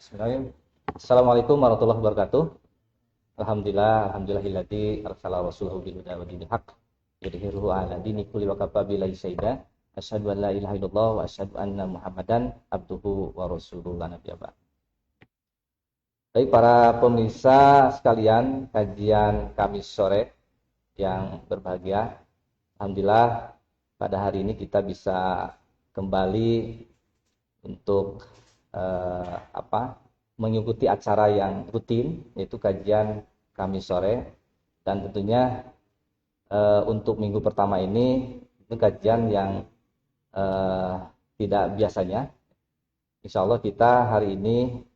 Bismillahirrahmanirrahim. Assalamualaikum warahmatullahi wabarakatuh. Alhamdulillahilladzi arsala rasulahu bil huda wa dinil haqq yudhhiruhu 'ala dini kulli wa kafa billahi syahida. Asyhadu an la ilaha illallah wa asyhadu anna Muhammadan abduhu wa rasuluhu la nabiyya ba'd. Baik para pemirsa sekalian, kajian Kamis sore yang berbahagia. Alhamdulillah pada hari ini kita bisa kembali untuk mengikuti acara yang rutin, yaitu kajian Kamis sore. Dan tentunya untuk minggu pertama ini kajian yang tidak biasanya. Insya Allah kita hari ini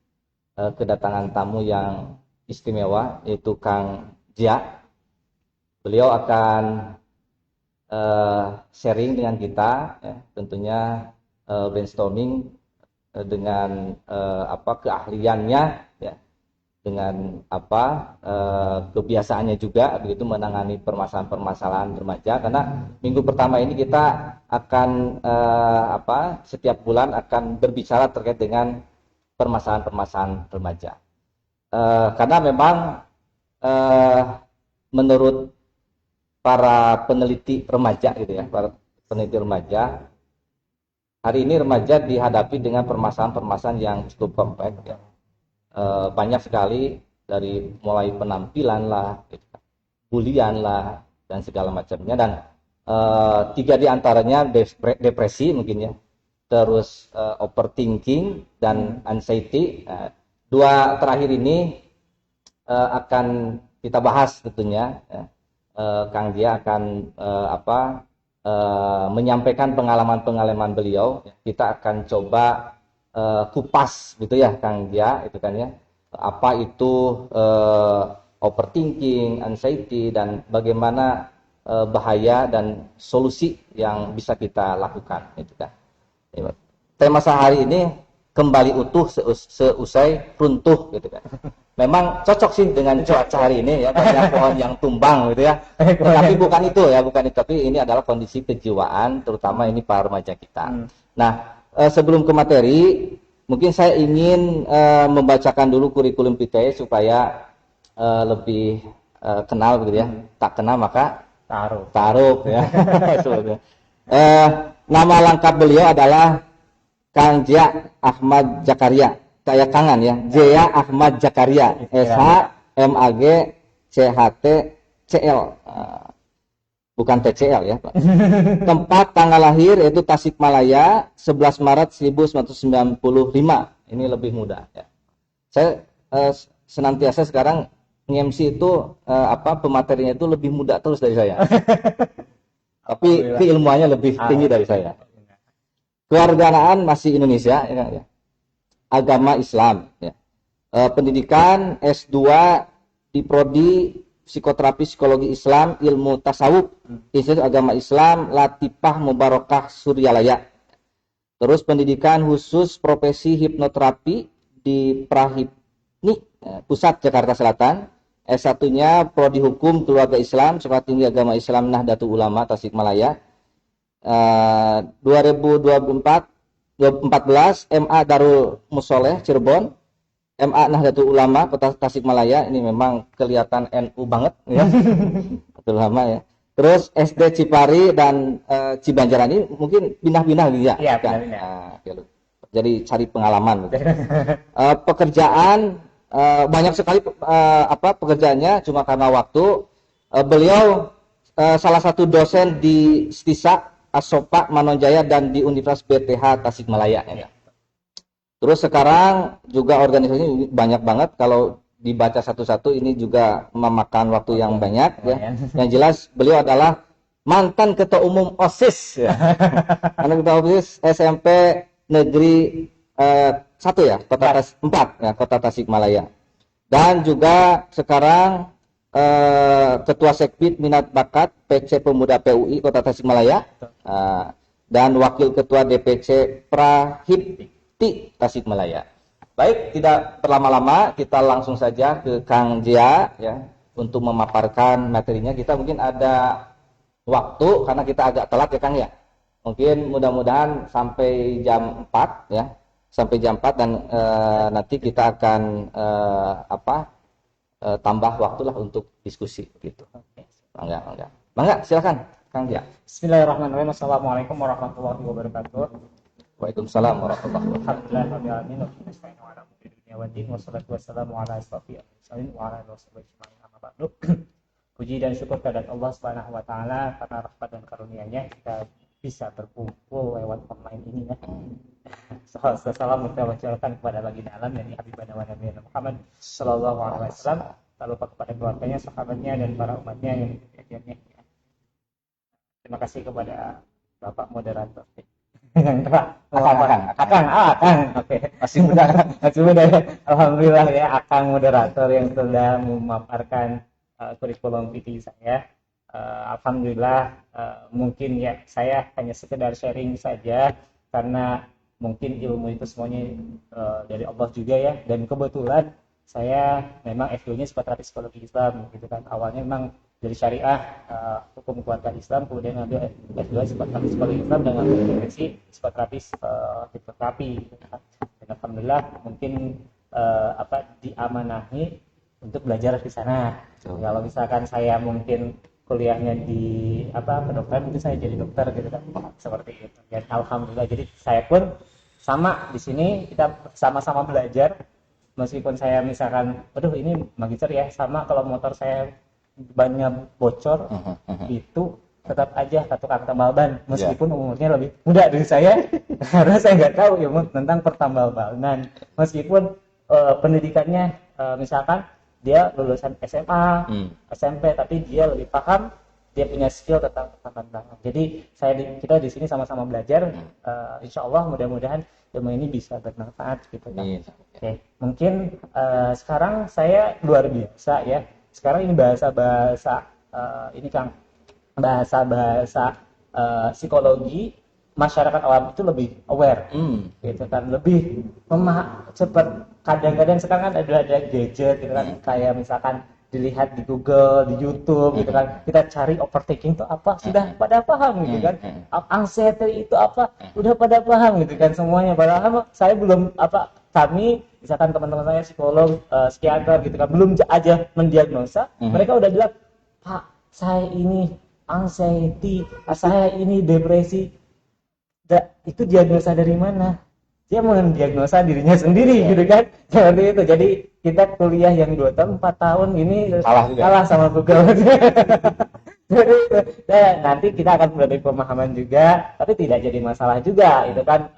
kedatangan tamu yang istimewa, yaitu Kang Jia. Beliau akan sharing dengan kita, ya, tentunya brainstorming dengan keahliannya, ya, dengan kebiasaannya juga begitu menangani permasalahan-permasalahan remaja. Karena minggu pertama ini kita akan setiap bulan akan berbicara terkait dengan permasalahan-permasalahan remaja. Karena memang menurut para peneliti remaja gitu ya, para peneliti remaja, hari ini remaja dihadapi dengan permasalahan-permasalahan yang cukup kompleks, ya. Banyak sekali, dari mulai penampilan lah, bulian lah, dan segala macamnya. Dan 3 di antaranya depresi mungkin ya, terus overthinking dan anxiety. 2 terakhir ini akan kita bahas tentunya, ya. Kang Jia akan menyampaikan pengalaman-pengalaman beliau. Kita akan coba kupas gitu ya Kang Jia, itu kan ya, apa itu overthinking, anxiety, dan bagaimana bahaya dan solusi yang bisa kita lakukan, itu kan. Tema sehari ini kembali utuh seusai runtuh, gitu kan. Memang cocok sih dengan cuaca hari ini ya, banyak pohon yang tumbang gitu ya. Tapi bukan itu ya, tapi ini adalah kondisi kejiwaan, terutama ini para remaja kita. Nah, sebelum ke materi, mungkin saya ingin membacakan dulu kurikulum vitae supaya lebih kenal gitu ya. Tak kenal maka taruh ya. Nama lengkap beliau adalah Kang Jia Ahmad Zakaria. Kayak kangen ya, Jia Ahmad Zakaria, SH MAG CHT CL, bukan TCL ya Pak. Tempat tanggal lahir yaitu Tasikmalaya, 11 Maret 1995. Ini lebih muda ya. Saya senantiasa sekarang nge-MC itu pematerinya itu lebih muda terus dari saya. Tapi keilmuannya lebih tinggi dari saya. Kewarganegaraan masih Indonesia ya, ya. Agama Islam, ya. Pendidikan S2 di Prodi Psikoterapi Psikologi Islam Ilmu Tasawuf Institut Agama Islam Latifah Mubarakah Suryalaya. Terus pendidikan khusus profesi hipnoterapi di Prahipni Pusat Jakarta Selatan. S1-nya Prodi Hukum Keluarga Islam Sekolah Tinggi Agama Islam Nahdlatul Ulama Tasikmalaya. 2014 MA Darul Musoleh Cirebon, MA Nahdlatul Ulama Kota Tasikmalaya. Ini memang kelihatan NU banget ya. Nahdlatul Ulama ya. Terus SD Cipari dan Cibanjaran, ini mungkin pindah-pindah gitu ya. Iya, pindah-pindah. Jadi cari pengalaman gitu. Pekerjaan banyak sekali pekerjaannya, cuma karena waktu. Beliau salah satu dosen di STISA Asopa Manonjaya dan di Universitas BTH Tasikmalaya ya. Terus sekarang juga organisasinya banyak banget, kalau dibaca satu-satu ini juga memakan waktu yang banyak ya. Yang jelas beliau adalah mantan ketua umum OSIS ya. Mantan ketua OSIS SMP Negeri 1 ya, Kota Tasikmalaya. Dan juga sekarang Ketua Sekbid Minat Bakat PC Pemuda PUI Kota Tasikmalaya, dan Wakil Ketua DPC Prahipti Tasikmalaya. Baik, tidak berlama-lama, kita langsung saja ke Kang Jia ya, untuk memaparkan materinya. Kita mungkin ada waktu karena kita agak telat ya Kang ya. Mungkin mudah-mudahan sampai jam 4 ya. sampai jam 4 dan nanti kita akan tambah waktu lah untuk diskusi gitu. Bangga, silakan Kang Dia. Bismillahirrahmanirrahim. Assalamualaikum warahmatullahi wabarakatuh. Waalaikumsalam warahmatullahi wabarakatuh. Alhamdulillahirabbil alamin wa nasta'inu ala umuri dunya waddin wassalatu wassalamu ala asrofil mursalin wa ala alihi wasallam amma ba'du. Puji dan syukur kepada Allah Subhanahu wa taala karena rahmat dan karunia-Nya kita bisa berkumpul lewat online ini ya. Salam kita ucapkan kepada baginda alam yakni Habibana wa Nabiyana Muhammad sallallahu alaihi wasallam, lalu kepada keluarganya, sahabatnya dan para umatnya yang diajarnya. Terima kasih kepada Bapak moderator. Akang. Oke. Masih muda. Alhamdulillah ya, Akang moderator yang sudah memaparkan kurikulum PT saya. Alhamdulillah, mungkin ya saya hanya sekedar sharing saja karena mungkin ilmu itu semuanya dari Allah juga ya, dan kebetulan saya memang F2-nya psikoterapi psikologi Islam gitu kan. Awalnya memang dari syariah, hukum keluarga Islam, kemudian ambil S2 psikoterapi psikologi Islam dengan profesi psikoterapi hipnoterapi gitu kan. Dan alhamdulillah mungkin diamanahi untuk belajar di sana. Kalau misalkan saya mungkin kuliahnya di kedokteran, itu saya jadi dokter gitu kan, seperti itu. Dan alhamdulillah, jadi saya pun sama di sini, kita sama-sama belajar. Meskipun saya misalkan, aduh ini magister ya, sama kalau motor saya banyak bocor, itu tetap aja ke tukang tambal ban, meskipun umurnya lebih muda dari saya, karena saya nggak tahu ilmu tentang pertambal banan. Meskipun pendidikannya misalkan dia lulusan SMA, SMP, tapi dia lebih paham, dia punya skill tentang pertambangan. Jadi kita di sini sama-sama belajar. Insya Allah mudah-mudahan ilmu ini bisa bermanfaat gitu kan. Oke, mungkin sekarang saya luar biasa ya. Sekarang ini bahasa ini Kang, bahasa psikologi masyarakat awam itu lebih aware, gitu kan, lebih cepat. Kadang-kadang sekarang kan ada gadget gitu kan, kayak misalkan dilihat di Google, di YouTube gitu kan, kita cari overthinking itu apa, sudah pada paham gitu kan, anxiety itu apa, udah pada paham gitu kan semuanya. Padahal saya belum kami misalkan teman-teman saya psikolog, psikiater gitu kan, belum aja mendiagnosa, mereka udah bilang, Pak, saya ini anxiety, saya ini depresi. Itu diagnosa dari mana? Dia mendiagnosa dirinya sendiri gitu kan, seperti itu. Jadi kita kuliah yang 2 tahun 4 tahun ini kalah sama Google. Jadi nanti kita akan belajar pemahaman juga, tapi tidak jadi masalah juga itu kan.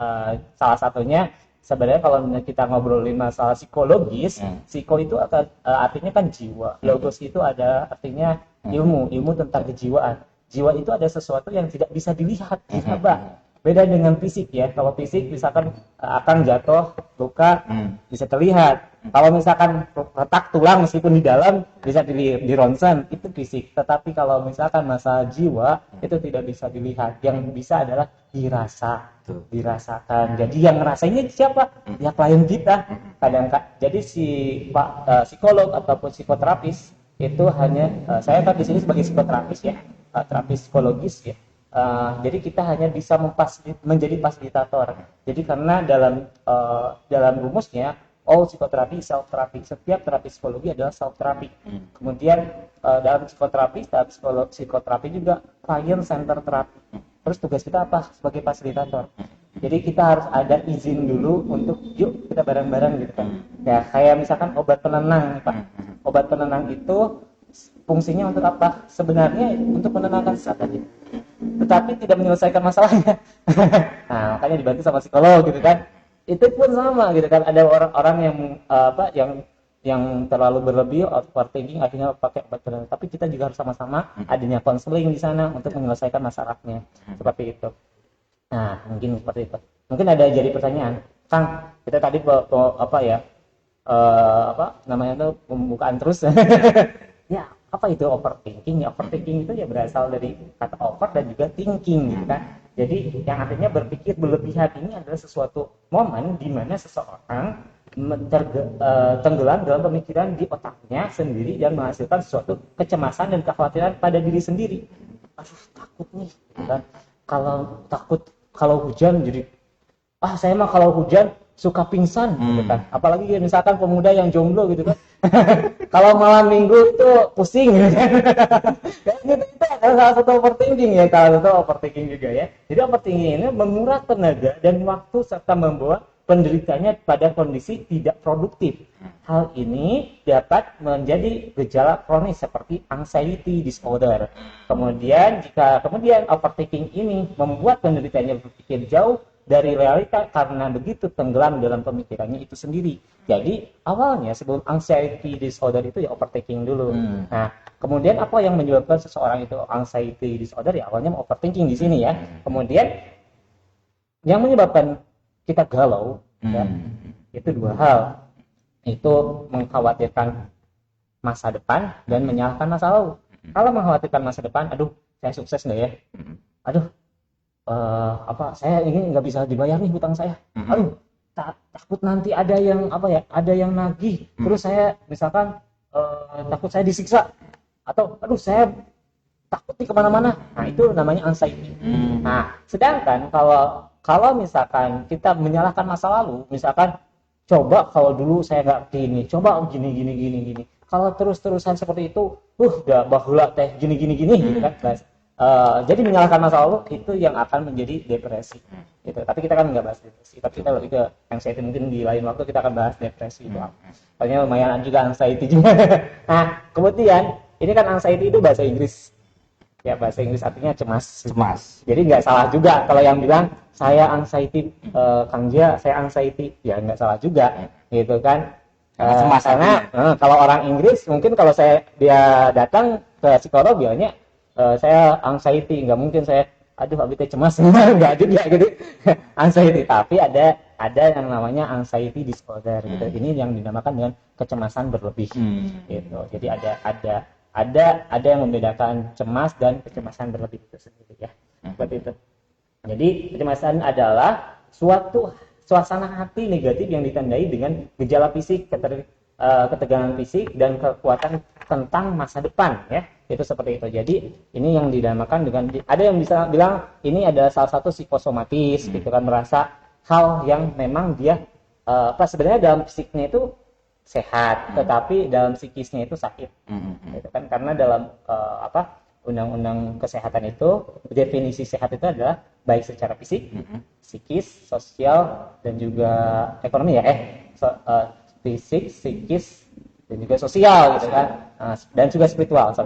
Salah satunya sebenarnya kalau kita ngobrolin masalah psikologis, psiko itu artinya kan jiwa, logos itu ada artinya ilmu tentang kejiwaan. Jiwa itu ada sesuatu yang tidak bisa dilihat, diraba. Beda dengan fisik ya. Kalau fisik misalkan akan jatuh, luka, bisa terlihat. Kalau misalkan retak tulang meskipun di dalam bisa di ronsen, itu fisik. Tetapi kalau misalkan masalah jiwa, itu tidak bisa dilihat. Yang bisa adalah dirasakan. Jadi yang ngerasainnya siapa? Ya klien kita. Jadi si psikolog ataupun psikoterapis itu hanya saya kan di sini sebagai psikoterapis ya, terapis psikologis ya. Jadi kita hanya bisa menjadi fasilitator. Jadi karena dalam rumusnya all psikoterapi self terapi. Setiap terapi psikologi adalah self terapi. Kemudian dalam psikoterapi, psikoterapi juga client center terapi. Terus tugas kita apa? Sebagai fasilitator. Jadi kita harus ada izin dulu untuk yuk kita bareng-bareng gitu kan. Ya kayak misalkan obat penenang, Pak. Obat penenang itu fungsinya untuk apa? Sebenarnya untuk menenangkan sesaat aja, tetapi tidak menyelesaikan masalahnya. Nah, makanya dibantu sama psikolog gitu kan. Itu pun sama gitu kan. Ada orang-orang yang terlalu berlebih overthinking akhirnya pakai obat penenang. Tapi kita juga harus sama-sama adanya konseling di sana untuk menyelesaikan masalahnya. Seperti itu. Nah, mungkin seperti itu. Mungkin ada jadi pertanyaan, Kang, kita tadi namanya itu pembukaan terus. Ya, apa itu overthinking? Ya, overthinking itu ya berasal dari kata over dan juga thinking gitu kan. Jadi yang artinya berpikir berlebihan ini adalah sesuatu momen di mana seseorang tenggelam dalam pemikiran di otaknya sendiri dan menghasilkan sesuatu kecemasan dan kekhawatiran pada diri sendiri. Aduh, takut nih gitu kan. Kalau hujan jadi saya mah kalau hujan suka pingsan gitu kan. Apalagi misalkan pemuda yang jomblo gitu kan. Kalau malam minggu itu pusing gitu kan. Dan itu adalah salah satu overthinking ya, salah satu overthinking juga ya. Jadi overthinking ini menguras tenaga dan waktu serta membawa penderitanya pada kondisi tidak produktif. Hal ini dapat menjadi gejala kronis seperti anxiety disorder. Kemudian overthinking ini membuat penderitanya berpikir jauh dari realita karena begitu tenggelam dalam pemikirannya itu sendiri. Jadi awalnya sebelum anxiety disorder itu ya overthinking dulu. Nah, kemudian apa yang menyebabkan seseorang itu anxiety disorder ya awalnya overthinking di sini ya. Kemudian yang menyebabkan kita galau ya, itu dua hal. Itu mengkhawatirkan masa depan dan menyalahkan masa lalu. Kalau mengkhawatirkan masa depan, aduh saya sukses nggak ya? Aduh saya ini nggak bisa dibayar nih hutang saya. Aduh takut nanti ada yang ada yang nagih. Terus saya misalkan takut saya disiksa atau aduh saya takut nih kemana-mana. Nah itu namanya anxiety. Nah sedangkan kalau misalkan kita menyalahkan masa lalu, misalkan coba kalau dulu saya nggak gini, coba gini. Kalau terus-terusan seperti itu, udah baheula teh gini gitu kan. Jadi menyalahkan masa lalu itu yang akan menjadi depresi. Gitu. Tapi kita kan nggak bahas depresi, tapi kita lebih ke anxiety, mungkin di lain waktu kita akan bahas depresi itu. Soalnya lumayan juga anxiety juga. Nah, kemudian ini kan anxiety itu bahasa Inggris. Ya, bahasa Inggris artinya cemas. Jadi nggak salah juga kalau yang bilang saya anxiety, Kang Jia, saya anxiety. Ya nggak salah juga, gitu kan. Karena kalau orang Inggris mungkin kalau dia datang ke psikolog bilangnya saya anxiety, nggak mungkin saya abi teh cemas. Nggak juga gitu. Anxiety, tapi ada yang namanya anxiety disorder gitu. Ini yang dinamakan dengan kecemasan berlebih gitu. Jadi ada yang membedakan cemas dan kecemasan berlebih itu sendiri ya. Seperti itu. Jadi kecemasan adalah suatu suasana hati negatif yang ditandai dengan gejala fisik, ketegangan fisik dan kekuatan tentang masa depan ya. Itu seperti itu. Jadi ini yang dinamakan dengan, ada yang bisa bilang ini adalah salah satu psikosomatis gitu kan, merasa hal yang memang dia sebenarnya dalam fisiknya itu sehat, tetapi dalam psikisnya itu sakit. Gitu kan, karena dalam undang-undang kesehatan itu definisi sehat itu adalah baik secara fisik, psikis, sosial dan juga ekonomi ya. Fisik, psikis dan juga sosial gitu kan. Dan juga spiritual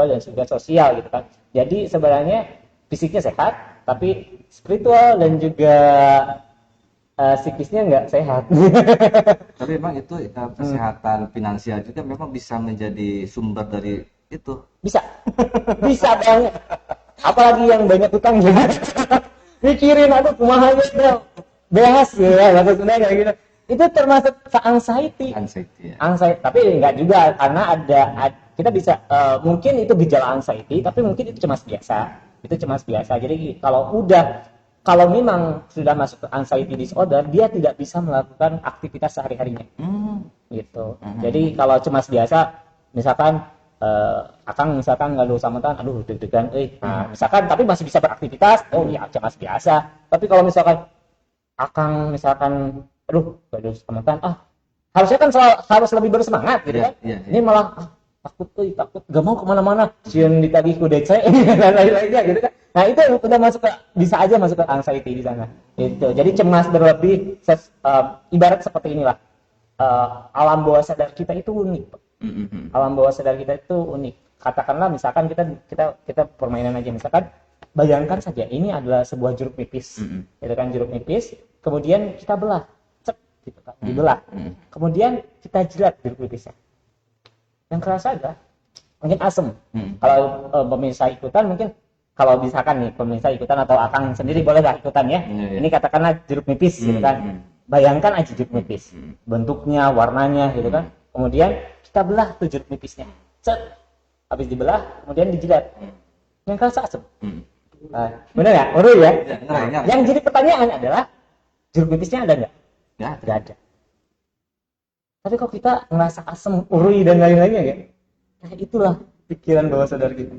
dan juga sosial gitu kan. Jadi sebenarnya fisiknya sehat, tapi spiritual dan juga psikisnya nggak sehat. Tapi memang itu kesehatan finansial juga memang bisa menjadi sumber dari itu. Bisa banget. Apalagi yang banyak utang gitu. Mikirin aduh kumaha ya, behas ya, bahasa Sunda kayak gitu. Itu termasuk anxiety. Tapi enggak juga, karena ada kita bisa mungkin itu gejala anxiety, tapi mungkin itu cemas biasa. Jadi kalau memang sudah masuk ke anxiety disorder, dia tidak bisa melakukan aktivitas sehari-harinya. Gitu. Jadi kalau cemas biasa, misalkan Akang misalkan nggak sama aduh deg-degan, misalkan tapi masih bisa beraktivitas, ya cemas biasa. Tapi kalau misalkan Akang misalkan aduh gak sama harusnya kan harus lebih bersemangat gitu kan. Ini malah takut gak mau kemana-mana, sieun ditagih ku DC dan lain-lainnya gitu kan. Nah itu udah bisa aja masuk ke anxiety di sana. Itu. Jadi cemas berlebih ibarat seperti inilah. Alam bawah sadar kita itu unik. Alam bawah sadar kita itu unik. Katakanlah misalkan kita permainan aja, misalkan bayangkan saja ini adalah sebuah jeruk nipis. Itu kan jeruk nipis, kemudian kita belah. Gitu kan, dibelah. Kemudian kita jilat jeruk nipisnya. Yang kerasa adalah mungkin asam. Kalau pemirsa ikutan, mungkin kalau misalkan nih pemirsa ikutan atau Akang sendiri boleh lah ikutan ya. Ini katakanlah jeruk nipis gitu kan. Bayangkan aja jeruk nipis, bentuknya, warnanya gitu kan. Kemudian kita belah tuh jeruk nipisnya. Habis dibelah, kemudian dijilat. Yang kerasa asam. Benar ya? Urut ya? Yang jadi pertanyaan adalah jeruk nipisnya ada nggak? Nggak ada. Tapi kok kita ngerasa asam, urui dan lain-lainnya ya? Nah itulah pikiran bawah sadar kita.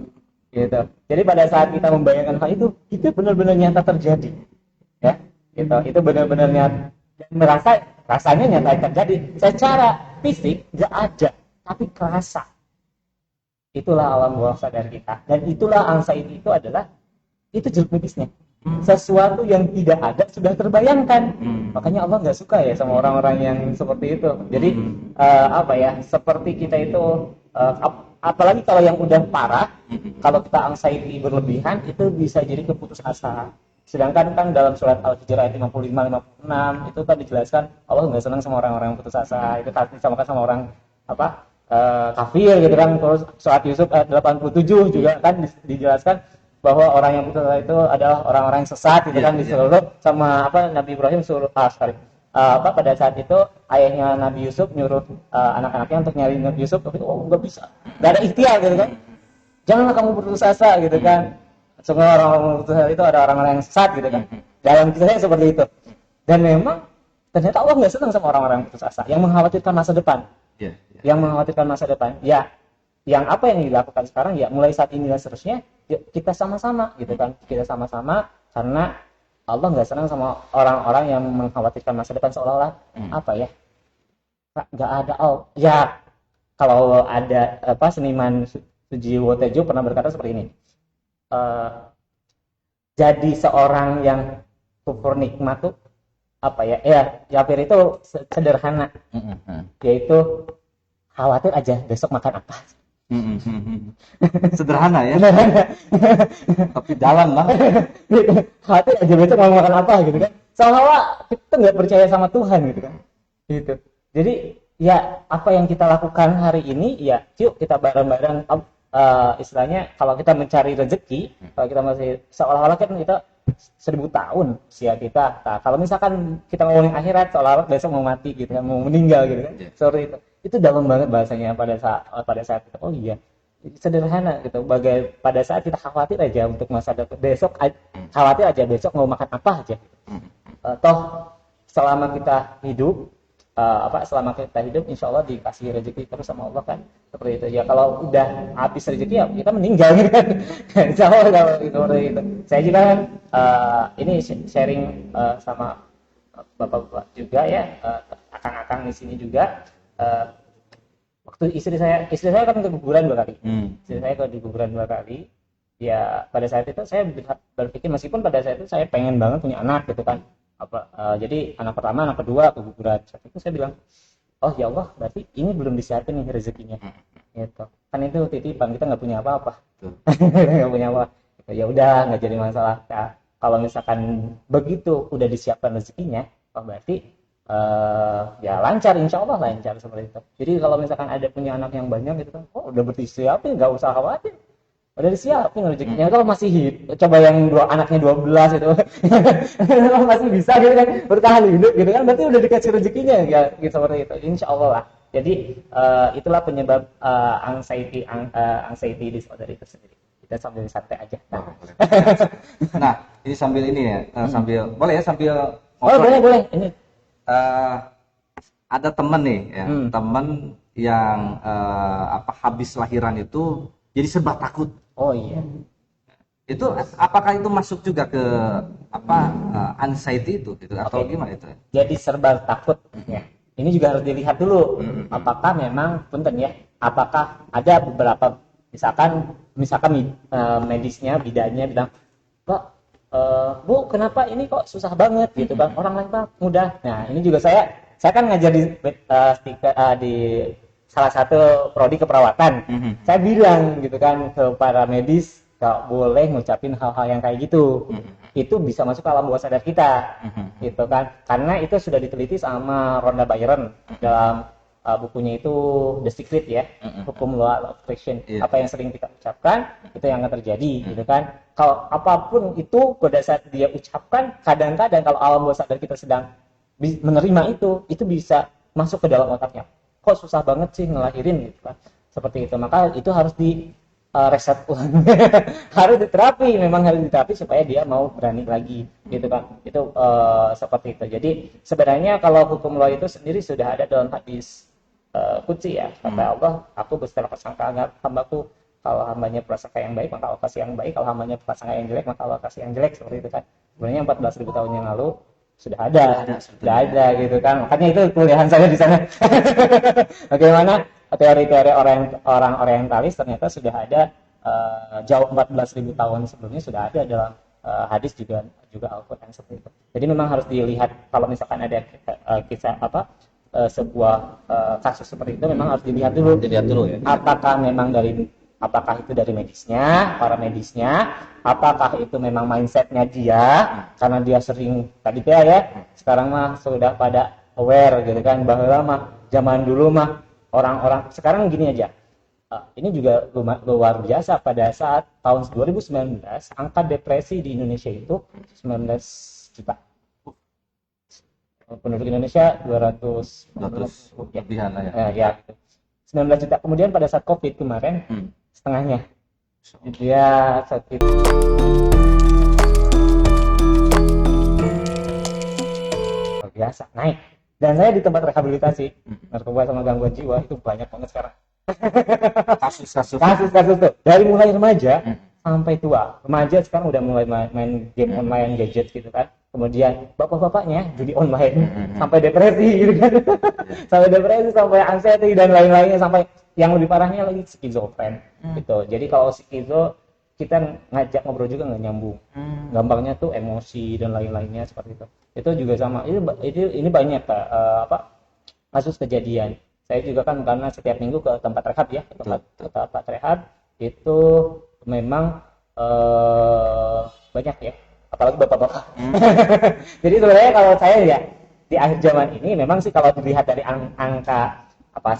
Gitu. Jadi pada saat kita membayangkan hal itu benar-benar nyata terjadi. Ya, gitu. Itu benar-benar nyata. dan rasanya nyata terjadi secara fisik nggak ada, tapi kerasa. Itulah alam bawah sadar kita, dan itulah anxiety itu adalah itu jeruk nipisnya. Sesuatu yang tidak ada sudah terbayangkan. Makanya Allah nggak suka ya sama orang-orang yang seperti itu. Jadi seperti kita itu apalagi kalau yang udah parah, kalau kita anxiety berlebihan itu bisa jadi keputus asa. Sedangkan kan dalam surat Al-Hijr ayat 55-56 itu kan dijelaskan Allah nggak senang sama orang-orang yang putus asa. Itu disamakan sama orang kafir gitu kan. Terus surat Yusuf ayat 87 juga kan dijelaskan bahwa orang yang putus asa itu adalah orang-orang yang sesat gitu kan, disuruh sama Nabi Ibrahim pada saat itu ayahnya Nabi Yusuf nyuruh anak-anaknya untuk nyari Nabi Yusuf, tapi nggak bisa, nggak ada ikhtiar gitu kan, janganlah kamu putus asa gitu kan. Semua orang putus asa itu ada orang-orang yang sesat gitu kan. Dalam kisahnya seperti itu. Dan memang ternyata Allah nggak senang sama orang-orang yang putus asa, yang mengkhawatirkan masa depan. Yang mengkhawatirkan masa depan. Ya, yang apa yang dilakukan sekarang ya mulai saat ini dan seterusnya ya, kita sama-sama gitu kan. Kita sama-sama karena Allah nggak senang sama orang-orang yang mengkhawatirkan masa depan seolah-olah nggak ada ya. Kalau ada seniman Sujiwo Tejo pernah berkata seperti ini, jadi seorang yang kufur nikmat tuh kafir itu sederhana, yaitu khawatir aja besok makan apa. Sederhana ya, tapi dalam lah. Khawatir aja besok mau makan apa gitu kan, seolah-olah kita nggak percaya sama Tuhan gitu kan. Gitu. Jadi ya apa yang kita lakukan hari ini ya yuk kita bareng-bareng, istilahnya kalau kita mencari rezeki, kalau kita masih seolah-olah kan kita 1000 tahun usia kita. Nah, kalau misalkan kita ngomongin akhirat seolah-olah besok mau mati gitu kan, mau meninggal gitu kan. Seperti itu dalam banget bahasanya pada saat itu. Oh iya, sederhana gitu. Pada saat kita khawatir aja untuk masa depan besok, khawatir aja besok mau makan apa aja. Toh selama kita hidup insya Allah dikasih rezeki terus sama Allah kan, seperti itu ya. Kalau udah habis rezeki ya kita meninggal gitu kan. Insya Allah kalau seperti itu. Saya juga kan ini sharing sama bapak-bapak juga ya, akang-akang di sini juga. Waktu istri saya kan keguguran 2 kali. Istri saya keguguran 2 kali. Ya pada saat itu saya berpikir, meskipun pada saat itu saya pengen banget punya anak gitu kan. Jadi anak pertama, anak kedua keguguran. Saat itu saya bilang, oh ya Allah, berarti ini belum disiapin nih rezekinya. Gitu. Kan itu titipan, kita nggak punya apa-apa. Nggak punya apa. Ya udah, nggak jadi masalah. Nah, kalau misalkan begitu udah disiapkan rezekinya, berarti ya lancar, insya Allah lancar seperti itu. Jadi kalau misalkan ada punya anak yang banyak gitu kan, udah disiapin, nggak usah khawatir. Udah disiapin rezekinya. Kalau masih coba yang anaknya 12 itu masih bisa gitu kan bertahan hidup gitu kan, berarti udah dikasih rezekinya ya gitu, seperti itu insya Allah lah. Jadi itulah penyebab anxiety disorder itu sendiri. Kita sambil santai aja. Nah ini sambil ini ya, sambil boleh ya sambil boleh ini ada temen nih ya, temen yang habis lahiran itu jadi serba takut. Oh iya. Itu apakah itu masuk juga ke anxiety itu gitu, atau gimana itu? Jadi serba takut ya. Ini juga harus dilihat dulu apakah memang punten ya, apakah ada beberapa misalkan medisnya, bidannya bilang, "Kok Bu, kenapa ini kok susah banget?" gitu kan. Orang lain Pak mudah. Nah, ini juga saya kan ngajar di salah satu prodi keperawatan. Saya bilang gitu kan ke para medis, gak boleh ngucapin hal-hal yang kayak gitu. Itu bisa masuk ke alam bawah sadar kita. Gitu kan. Karena itu sudah diteliti sama Rhonda Byrne dalam bukunya itu The Secret ya, Hukum Law of Attraction. Apa yang sering kita ucapkan itu yang akan terjadi gitu kan. Kalau apapun itu pada saat dia ucapkan, kadang-kadang kalau alam bawah sadar kita sedang menerima itu bisa masuk ke dalam otaknya. Kok susah banget sih ngelahirin gitu kan, seperti itu. Maka itu harus di reset ulang. Harus diterapi, memang harus diterapi supaya dia mau berani lagi gitu kan. Itu seperti itu. Jadi sebenarnya kalau hukum law itu sendiri sudah ada dalam hadis qudsi ya, kata Allah, aku berserah prasangka hambaku, kalau hambanya prasangka yang baik maka Allah kasih yang baik, kalau hambanya prasangka yang jelek maka Allah kasih yang jelek, seperti itu kan. Sebenarnya 14.000 tahun yang lalu sudah ada, sebetulnya. gitu kan. Makanya itu kuliahan saya di sana. Bagaimana teori-teori orang orientalis ternyata sudah ada jauh 14.000 tahun sebelumnya sudah ada dalam hadis juga Al-Qur'an seperti itu. Jadi memang harus dilihat kalau misalkan ada kisah sebuah kasus seperti itu memang harus dilihat dulu ya. Apakah itu dari medisnya, para medisnya, apakah itu memang mindsetnya dia, karena dia sering tadi ya, sekarang mah sudah pada aware gitu kan, bahwa zaman dulu mah orang-orang sekarang gini aja, ini juga luar biasa pada saat tahun 2019 angka depresi di Indonesia itu 19 juta. Penduduk Indonesia 200 lebihan lah ya. Ya, 19 juta. Kemudian pada saat COVID kemarin setengahnya. Dia sakit. Biasa naik. Dan saya di tempat rehabilitasi narkoba sama gangguan jiwa itu banyak banget sekarang. Kasus-kasus tuh dari mulai remaja sampai tua. Remaja sekarang udah mulai main game online, gadget gitu kan. Kemudian bapak-bapaknya judi online sampai depresi gitu kan. Sampai depresi, sampai anxiety dan lain-lainnya, sampai yang lebih parahnya lagi skizofren gitu. Jadi kalau skizo kita ngajak ngobrol juga nggak nyambung. Gampangnya tuh emosi dan lain-lainnya seperti itu. Itu juga sama. Ini banyak kasus kejadian. Saya juga kan karena setiap minggu ke tempat rehab ya, ke tempat rehab itu memang banyak ya, apalagi bapak-bapak. Jadi sebenarnya kalau saya ya di akhir zaman ini memang sih kalau dilihat dari angka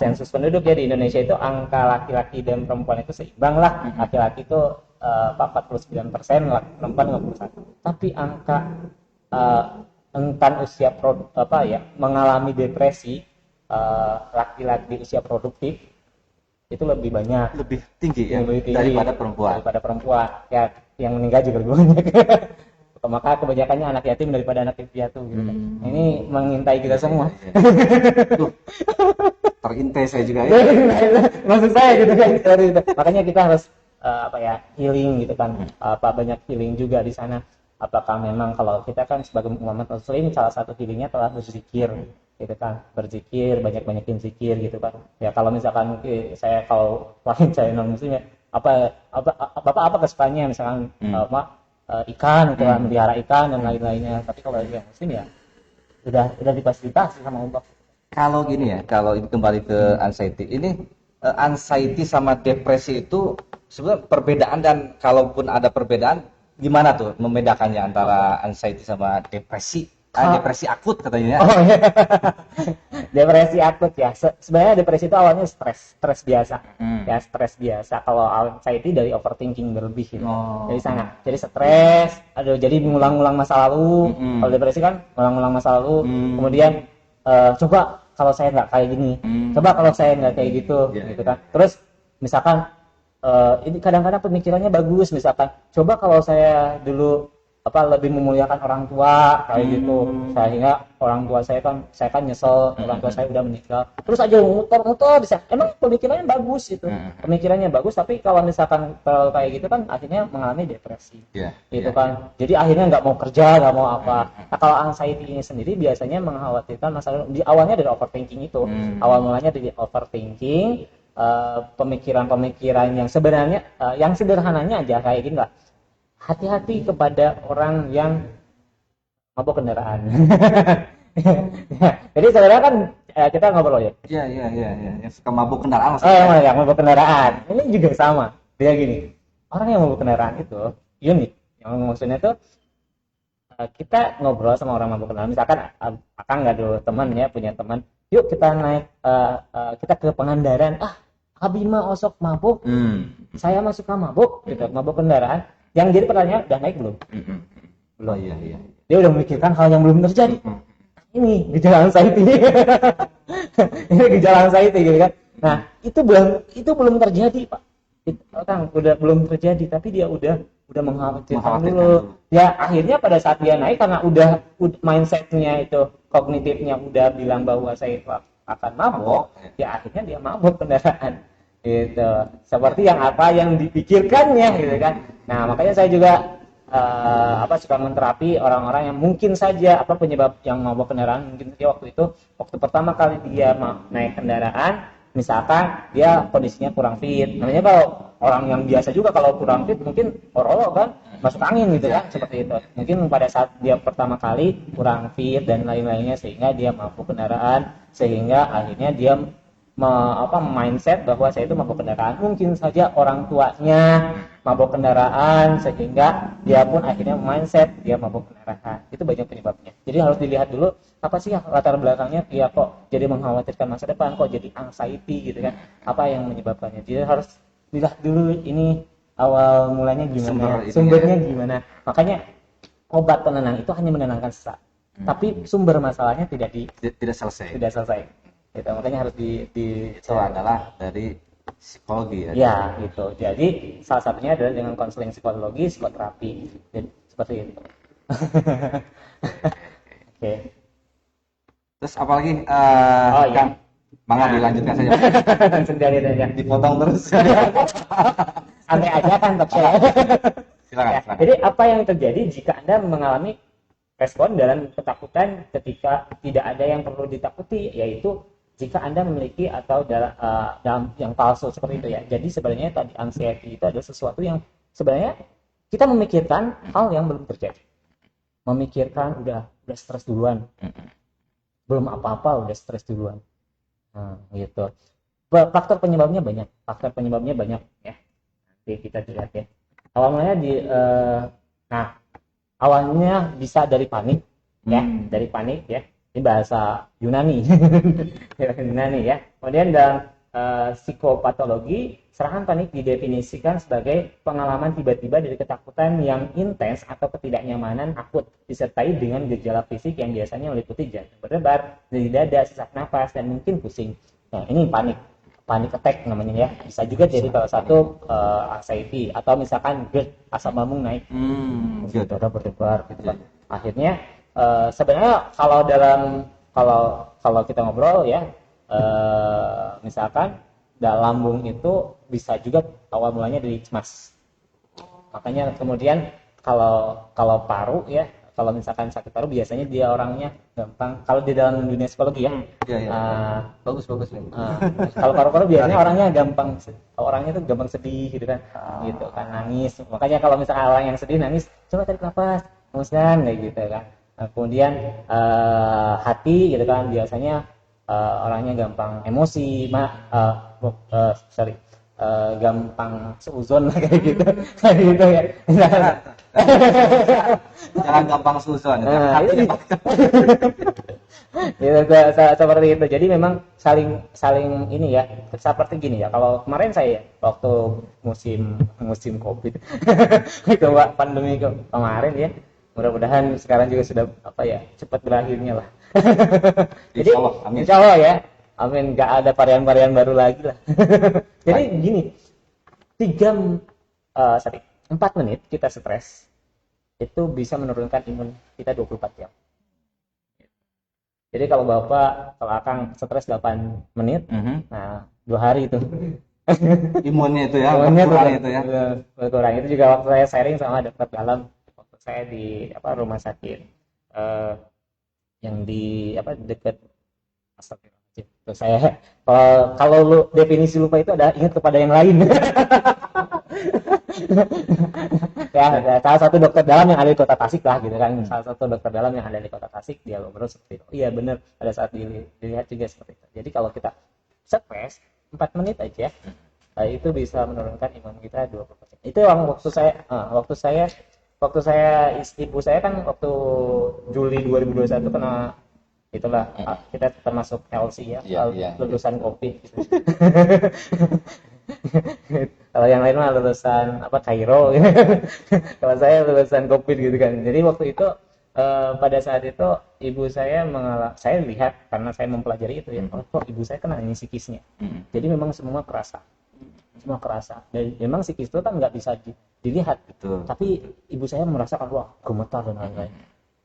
sensus penduduk ya di Indonesia itu angka laki-laki dan perempuan itu seimbang lah. Laki-laki itu 49%, perempuan 51%. Tapi angka rentan usia mengalami depresi laki-laki di usia produktif itu lebih banyak, lebih tinggi ya lebih tinggi daripada perempuan ya, yang meninggal juga lebih banyak. Maka kebanyakannya anak yatim daripada anak piatu gitu. Ini mengintai kita semua. Tuh, terintai saya juga ya. Maksud saya gitu kan. Makanya kita harus healing gitu kan. Banyak healing juga di sana. Apakah memang kalau kita kan sebagai umat muslim salah satu healingnya telah berzikir gitu kan, berzikir, banyakin zikir gitu kan. Ya kalau misalkan kalau saya non muslim ya apa kesukaannya misalkan ikan gitu kan, melihara ikan dan lain-lainnya. Tapi kalau yang muslim ya udah difasilitasi sama Allah. Kalau gini ya, kalau ini kembali ke anxiety, ini anxiety sama depresi itu sebenarnya perbedaan, dan kalaupun ada perbedaan gimana tuh membedakannya antara anxiety sama depresi? Depresi akut katanya. Oh iya. Depresi akut ya. Sebenarnya depresi itu awalnya stres biasa. Ya, stres biasa. Kalau anxiety dari overthinking berlebih gitu. Dari sana. Jadi stres, jadi mengulang-ulang masa lalu. Kalau depresi kan mengulang-ulang masa lalu. Kemudian coba kalau saya nggak kayak gini. Coba kalau saya nggak kayak gitu, gitu kan. Terus misalkan ini kadang-kadang pemikirannya bagus, misalkan coba kalau saya dulu lebih memuliakan orang tua kayak gitu, sehingga orang tua saya kan nyesel orang tua saya udah meninggal, terus aja muter-muter bisa. Emang pemikirannya bagus itu, pemikirannya bagus, tapi kalau misalkan kayak gitu kan akhirnya mengalami depresi, gitu kan. Jadi akhirnya nggak mau kerja, nggak mau apa. Nah, kalau anxiety ini sendiri biasanya mengkhawatirkan masalah di awalnya dari overthinking itu, awal mulanya dari overthinking, pemikiran-pemikiran yang sebenarnya yang sederhananya aja kayak gini lah. Hati-hati kepada orang yang mabuk kendaraan. Jadi sebenarnya kan kita ngobrol ya. Iya. Yang suka mabuk kendaraan maksudnya. Yang mabuk kendaraan. Ini juga sama. Dia gini. Orang yang mabuk kendaraan itu unik. Yang maksudnya tuh kita ngobrol sama orang mabuk kendaraan. Misalkan Akang nggak dulu teman ya, punya teman. Yuk kita naik, kita ke Pangandaran. Abima osok mabuk. Saya mah suka mabuk, gitu. Mabuk kendaraan. Yang jadi pertanyaan, udah naik belum? Belum. Iya. Dia udah memikirkan hal yang belum terjadi. Ini gejala anxiety. Ini gejala anxiety gitu kan. Nah, itu belum terjadi, Pak. Kang, udah belum terjadi, tapi dia udah mengkhawatirkan dulu. Ya, akhirnya pada saat dia naik karena udah mindsetnya itu, kognitifnya udah bilang bahwa saya akan mabuk, ya akhirnya dia mabuk kendaraan. Gitu, seperti yang dipikirkannya gitu kan. Nah, makanya saya juga suka menterapi orang-orang yang mungkin saja penyebab yang mabuk kendaraan, mungkin saja waktu pertama kali dia naik kendaraan, misalkan dia kondisinya kurang fit. Namanya kalau orang yang biasa juga kalau kurang fit mungkin orolo kan masuk angin gitu kan, seperti itu. Mungkin pada saat dia pertama kali kurang fit dan lain-lainnya sehingga dia mabuk kendaraan, sehingga akhirnya dia mindset bahwa saya itu mabuk kendaraan. Mungkin saja orang tuanya mabuk kendaraan sehingga dia pun akhirnya mindset dia mabuk kendaraan. Itu banyak penyebabnya. Jadi harus dilihat dulu apa sih latar belakangnya dia kok jadi mengkhawatirkan masa depan, kok jadi anxiety gitu kan. Apa yang menyebabkannya. Jadi harus dilihat dulu ini awal mulanya gimana, sumbernya gimana. Makanya obat penenang itu hanya menenangkan sesak. Tapi sumber masalahnya tidak selesai. Gitu, makanya harus itu adalah dari psikologi ya. Ya, gitu. Jadi salah satunya adalah dengan konseling psikologi, psikoterapi. Jadi seperti itu. Oke. Terus apalagi iya. Kang, mangga dilanjutkan saja. Sendiri aja. Dipotong terus. Santai aja kan talk show. Silakan. Jadi apa yang terjadi jika Anda mengalami respon dalam ketakutan ketika tidak ada yang perlu ditakuti, yaitu jika Anda memiliki atau dalam yang palsu seperti itu ya. Jadi sebenarnya tadi anxiety itu adalah sesuatu yang sebenarnya kita memikirkan hal yang belum terjadi. Memikirkan udah stres duluan. Belum apa-apa udah stres duluan. Nah, gitu. Faktor penyebabnya banyak ya. Nanti kita lihat ya. Awalnya awalnya bisa dari panik ya, dari panik ya. Ini bahasa Yunani. Yunani ya. Kemudian dalam psikopatologi, serangan panik didefinisikan sebagai pengalaman tiba-tiba dari ketakutan yang intens atau ketidaknyamanan akut disertai dengan gejala fisik yang biasanya meliputi jantung berdebar, nyeri dada, sesak napas, dan mungkin pusing. Nah, ini panik attack namanya ya. Bisa juga jadi salah satu anxiety atau misalkan GERD, asam lambung naik, dada berdebar gitu kan. Akhirnya sebenarnya kalau kita ngobrol ya, misalkan lambung itu bisa juga awal mulanya dari cemas. Makanya kemudian kalau paru ya, kalau misalkan sakit paru biasanya dia orangnya gampang, kalau di dalam dunia psikologi ya, bagus. kalau paru-paru biasanya orangnya tuh gampang sedih gitu kan, gitu kan, nangis. Makanya kalau misalkan orang yang sedih nangis, coba tarik nafas, hembuskan kayak gitu kan. Kemudian hati gitu kan, biasanya orangnya gampang emosi, gampang seuzon kayak gitu ya. Jangan gampang suzon. Seperti itu. Jadi memang saling ini ya, seperti gini ya. Kalau kemarin saya waktu musim Covid itu pandemi kemarin ya, mudah-mudahan sekarang juga sudah cepat berakhirnya lah. Jadi insya Allah ya, amin, nggak ada varian-varian baru lagi lah. Jadi gini, 4 menit kita stres itu bisa menurunkan imun kita 24 jam. Jadi kalau Akang stres 8 menit, nah 2 hari itu imunnya itu ya, berkurang. Itu juga waktu saya sharing sama dokter dalam, waktu saya di rumah sakit yang di dekat astagfirullah. Terus saya kalau lu definisi lupa itu ada ingat kepada yang lain. Ya, salah satu dokter dalam yang ada di Kota Tasik lah gitu kan. Salah satu dokter dalam yang ada di Kota Tasik, dia ngobrol seperti itu. Iya benar, pada saat dilihat juga seperti itu. Jadi kalau kita stres 4 menit aja, itu bisa menurunkan imun kita 20%. Itu yang waktu saya ibu saya kan waktu Juli 2021 kena itulah, kita termasuk LC ya, lulusan COVID gitu. Kalau yang lain mah lulusan Kairo gitu. Kalau saya lulusan COVID gitu kan. Jadi waktu itu pada saat itu ibu saya saya lihat, karena saya mempelajari itu ya, kok ibu saya kena ini psikisnya. Jadi memang semua kerasa. Dan memang psikis itu kan nggak bisa dilihat. Betul. Tapi ibu saya merasakan wah gemetar dan lain-lain.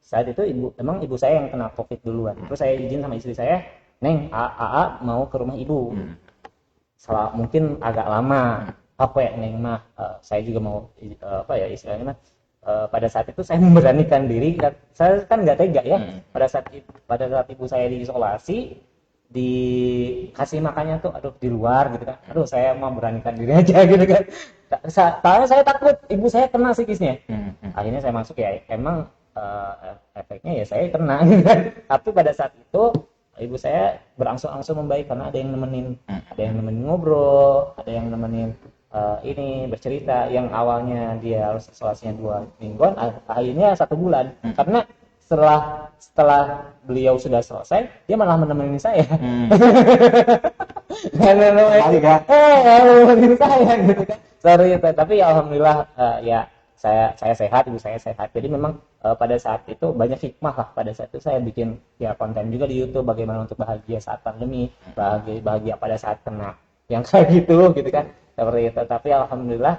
Saat itu ibu saya yang kena COVID duluan. Terus saya izin sama istri saya, Neng, AA mau ke rumah ibu. Mungkin agak lama. Neng mah, saya juga mau istilahnya mah pada saat itu saya memberanikan diri, saya kan nggak tega ya. Pada saat ibu saya diisolasi, dikasih makannya tuh aduh di luar gitu kan, aduh saya mau beranikan diri aja gitu kan, karena saya takut ibu saya kena psikisnya. Akhirnya saya masuk ya, emang efeknya ya saya kena gitu kan. Tapi pada saat itu ibu saya berangsur-angsur membaik karena ada yang nemenin ngobrol, ada yang nemenin ini bercerita. Yang awalnya dia harus isolasinya 2 mingguan, akhirnya 1 bulan. Karena setelah beliau sudah selesai, dia malah menemani saya. Menemani saya gitu kan. Sorry, tapi alhamdulillah ya saya sehat, ibu saya sehat. Jadi memang pada saat itu banyak hikmah lah. Pada saat itu saya bikin ya konten juga di YouTube bagaimana untuk bahagia saat pandemi, bahagia pada saat kena yang kayak gitu kan, seperti itu. Tapi alhamdulillah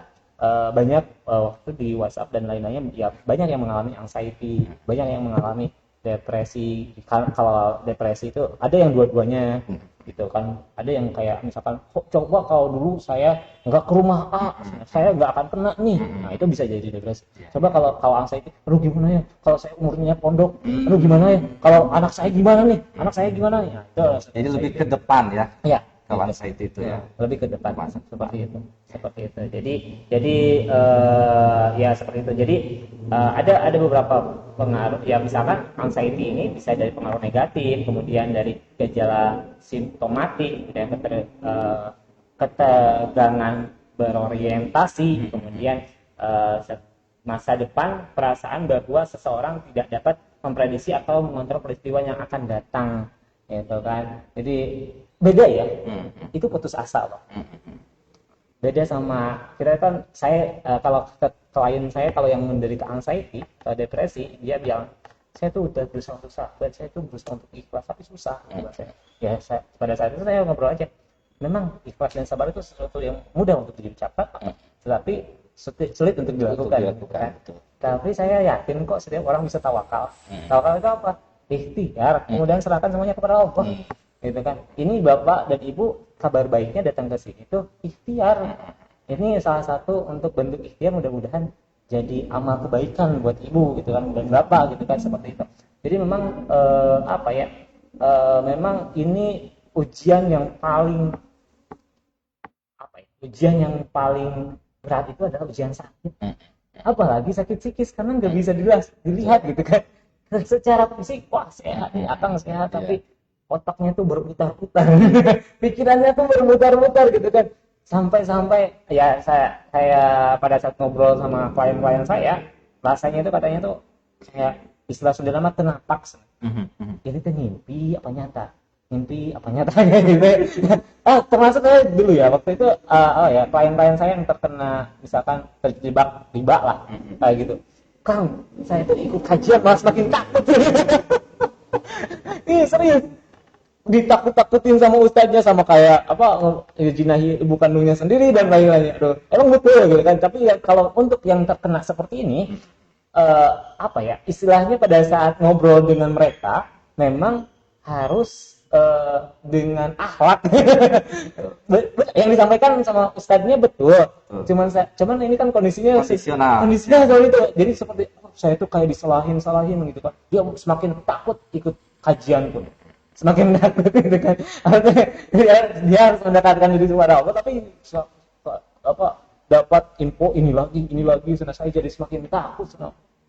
banyak waktu di WhatsApp dan lain-lainnya ya banyak yang mengalami anxiety, banyak yang mengalami depresi. Kalau depresi itu ada yang dua-duanya gitu kan, ada yang kayak misalkan coba kalau dulu saya nggak ke rumah A, saya nggak akan kena nih. Nah itu bisa jadi depresi. Coba kalau anxiety, aduh gimana ya kalau saya umurnya pondok, aduh gimana ya kalau anak saya gimana nih, nah, itu jadi lebih ke depan ya. Iya, kalau anxiety itu ya. Lebih ke depan seperti itu. Jadi ya seperti itu. Jadi ada beberapa pengaruh ya, misalkan anxiety ini bisa dari pengaruh negatif, kemudian dari gejala simptomatik, dan ketegangan berorientasi, kemudian masa depan, perasaan bahwa seseorang tidak dapat memprediksi atau mengontrol peristiwa yang akan datang, gitu kan. Jadi beda ya, itu putus asa loh. Beda sama kita kan, saya kalau klien saya kalau yang menderita anxiety atau depresi, dia bilang saya tuh udah berusaha, saya tuh berusaha untuk ikhlas tapi susah. Pada saat itu saya ngobrol aja, memang ikhlas dan sabar itu sesuatu yang mudah untuk diucapkan, tetapi sulit untuk dilakukan. Tapi saya yakin kok setiap orang bisa tawakal. Tawakal itu apa? Ikhtiar, kemudian serahkan semuanya kepada Allah. Gitu kan. Ini bapak dan ibu kabar baiknya datang ke sini itu ikhtiar. Ini salah satu untuk bentuk ikhtiar, mudah-mudahan jadi amal kebaikan buat ibu gitu kan, dan bapak gitu kan, seperti itu. Jadi memang memang ini ujian yang paling berat itu adalah ujian sakit. Apalagi sakit psikis, karena nggak bisa dilihat gitu kan. Secara fisik wah sehat nih, akang sehat, tapi otaknya tuh berputar-putar, pikirannya tuh berputar-putar gitu kan, sampai ya saya pada saat ngobrol sama klien-klien saya, rasanya itu katanya tuh kayak istilah Sunda nama tenapaks. Jadi itu mimpi apa nyatanya gitu. Termasuk saya dulu ya waktu itu klien-klien saya yang terkena misalkan terjebak riba lah kayak gitu. Kang, saya tuh ikut kajian malah semakin takut. Ih serius, ditakut-takutin sama ustadznya, sama kayak jinahi ibu kandungnya sendiri dan lain-lainnya. Aduh, emang betul gitu kan. Tapi ya kalau untuk yang terkena seperti ini, istilahnya pada saat ngobrol dengan mereka memang harus dengan akhlak. Yang disampaikan sama ustadznya betul. Cuman ini kan kondisinya soal itu. Jadi seperti saya tuh kayak disalahin gitu kan. Dia semakin takut ikut kajian pun. Semakin takut gitu kan. Dia harus mendekatkan diri kepada Allah, tapi dapat info ini lagi, saya jadi semakin takut.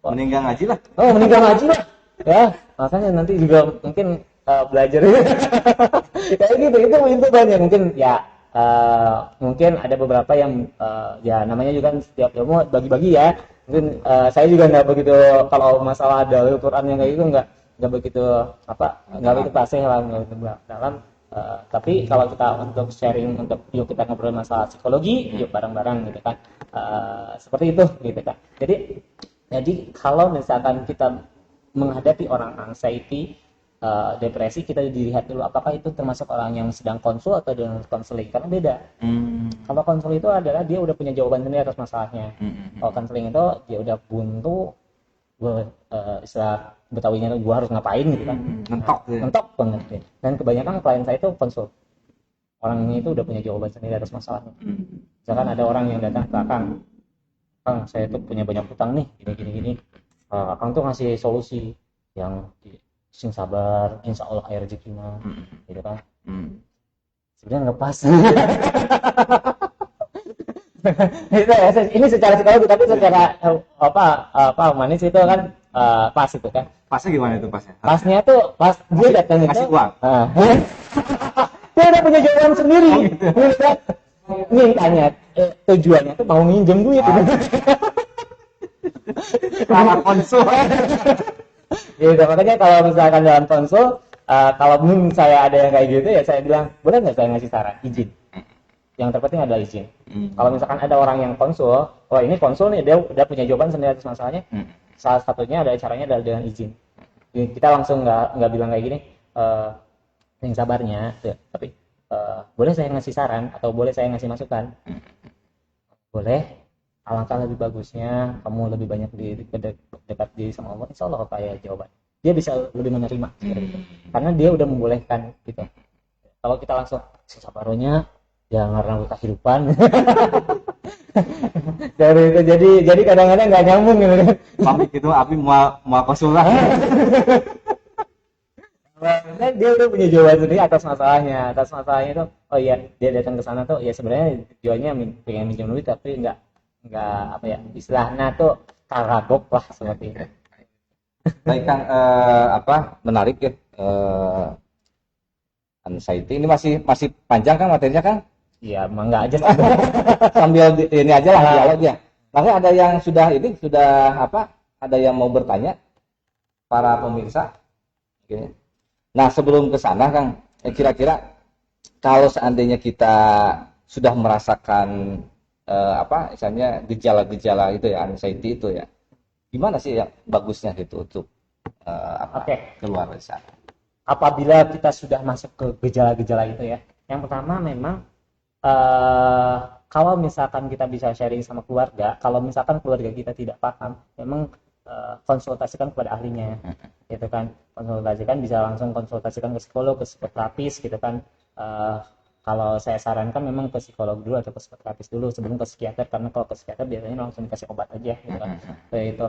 Meninggal ngaji lah. Ya, makanya nanti juga mungkin belajar kayak gitu. Itu banyak mungkin ya. Mungkin ada beberapa yang ya namanya juga kan setiap ilmu bagi-bagi ya. Mungkin saya juga nggak begitu, kalau masalah dalil Quran yang kayak gitu nggak begitu fasih lah, nggak begitu dalam. Tapi kalau kita untuk sharing, untuk yuk kita ngobrol masalah psikologi, yuk bareng-bareng gitu kan. Seperti itu gitu kan. Jadi kalau misalkan kita menghadapi orang anxiety, depresi, kita dilihat dulu apakah itu termasuk orang yang sedang konsul atau dengan konseling, karena beda. Kalau konsul itu adalah dia udah punya jawaban sendiri atas masalahnya. Kalau konseling itu dia udah buntu, istilah Betawinya gue harus ngapain gitu kan, mentok banget. Dan kebanyakan klien saya itu konsul, orangnya itu udah punya jawaban sendiri atas masalahnya. Misalkan ada orang yang datang ke akang, Kang, saya tuh punya banyak hutang nih, gini. Kang tuh ngasih solusi yang sing sabar, insya Allah air rezekinya, gitu kan. Sebenarnya nggak pas. Itu ya, ini secara psikologi, tapi secara apa manis itu kan pas itu kan. Pasnya gimana itu pasnya? Pasnya tuh pas dia datang itu Kasih uang. dia udah punya jawaban sendiri. Dia mintanya tujuannya tuh mau minjem duit. Sama konsul. Gitu, makanya kalau misalkan dalam konsul, kalau saya ada yang kayak gitu ya saya bilang, boleh nggak saya ngasih saran, izin. Yang terpenting adalah izin. Kalau misalkan ada orang yang konsul, oh ini konsul nih, dia udah punya jawaban sendiri atas masalahnya. Salah satunya ada caranya adalah dengan izin. Kita langsung nggak bilang kayak gini, yang sabarnya, tuh. Tapi boleh saya ngasih saran atau boleh saya ngasih masukan? Boleh. Alangkah lebih bagusnya kamu lebih banyak dekat diri sama Allah, insya Allah kayak jawaban dia bisa lebih menerima seperti itu. Karena dia udah membolehkan gitu. Kalau kita langsung sabaronya ya karena kehidupan dari itu jadi kadang-kadang nggak nyambung gitu kan. Pamit itu Abi mau konsultan. Nah, dia udah punya jawaban sendiri atas masalahnya itu. Oh iya, dia datang ke sana tuh ya sebenarnya tujuannya pengen minjem duit tapi nggak apa ya istilahnya tuh kagok lah seperti itu. Baik Kang, menarik ya, anxiety ini masih panjang kan materinya Kang? Iya, mangga aja Sambil ini aja lah dialog ya. Makanya ada yang ada yang mau bertanya para pemirsa. Oke. Nah sebelum ke sana Kang, kira-kira kalau seandainya kita sudah merasakan misalnya gejala-gejala itu ya, anxiety itu ya, gimana sih yang bagusnya gitu untuk keluar dari sana? Apabila kita sudah masuk ke gejala-gejala itu ya, yang pertama memang kalau misalkan kita bisa sharing sama keluarga, kalau misalkan keluarga kita tidak paham, memang konsultasikan kepada ahlinya, gitu kan. Bisa langsung konsultasikan ke psikolog, ke psikoterapis, gitu kan. Kalau saya sarankan memang ke psikolog dulu atau ke psikoterapis dulu sebelum ke psikiater, karena kalau ke psikiater biasanya langsung dikasih obat aja gitu kan. Itu.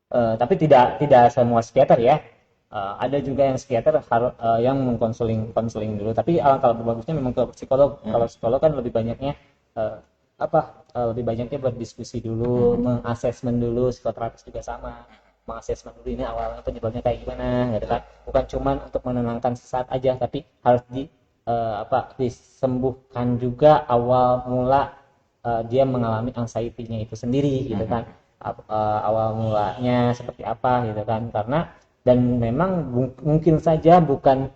Tapi tidak semua psikiater ya. Ada juga yang psikiater yang mengkonseling dulu. Tapi alangkah lebih bagusnya memang ke psikolog. Kalau psikolog kan lebih banyaknya lebih banyaknya berdiskusi dulu, mengasesmen dulu. Psikoterapis juga sama, mengasesmen dulu ini awalnya penyebabnya kayak gimana, gitu kan. Bukan cuma untuk menenangkan sesaat aja, tapi harus disembuhkan juga awal mula dia mengalami anxiety-nya itu sendiri gitu kan. Awal mulanya seperti apa gitu kan. Karena dan memang mungkin saja bukan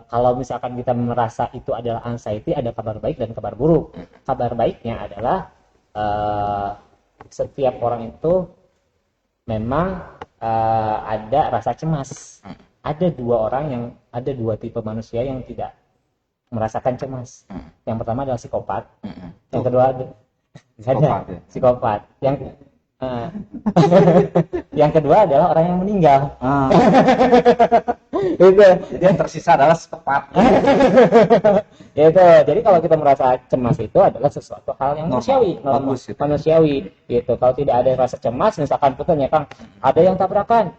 kalau misalkan kita merasa itu adalah anxiety, ada kabar baik dan kabar buruk. Kabar baiknya adalah setiap orang itu memang ada rasa cemas. Ada dua tipe manusia yang tidak merasakan cemas. Yang pertama adalah psikopat. Yang kedua psikopat. Yang kedua adalah orang yang meninggal. Itu yang tersisa adalah psikopat. Itu. Jadi kalau kita merasa cemas itu adalah sesuatu hal yang manusiawi, manusiawi. Gitu. Kalau tidak ada rasa cemas, misalkan putarnya Kang, ada yang tabrakan,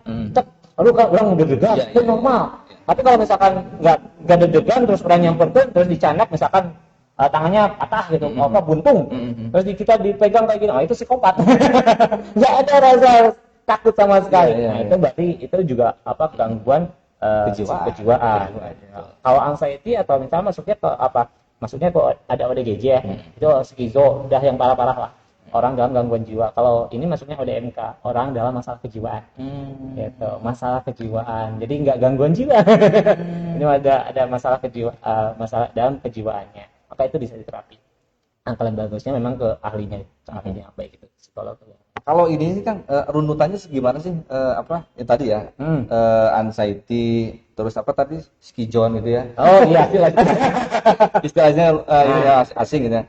lalu orang deg-degan, itu normal. Tapi kalau misalkan nggak deg-degan terus orang yang terus dicanak, misalkan tangannya patah gitu, buntung, terus kita dipegang kayak gini, itu psikopat. Nggak ada rasa takut sama sekali. Itu berarti itu juga gangguan kejiwaan. Kalau anxiety atau misalnya masuknya ke Maksudnya kok ada ODGJ ya, itu skizo, udah yang parah-parah lah. Orang dalam gangguan jiwa. Kalau ini masuknya ODMK, orang dalam masalah kejiwaan. Gitu, masalah kejiwaan. Jadi nggak gangguan jiwa. Ini ada masalah masalah dalam kejiwaannya. Maka itu bisa diterapi. Angkalan bagusnya memang ke ahlinya baik itu psikolog. Kalau ini sih kan runutannya gimana sih tadi ya anxiety terus tadi skijon gitu ya. Oh iya istilahnya ini asing gitu ya.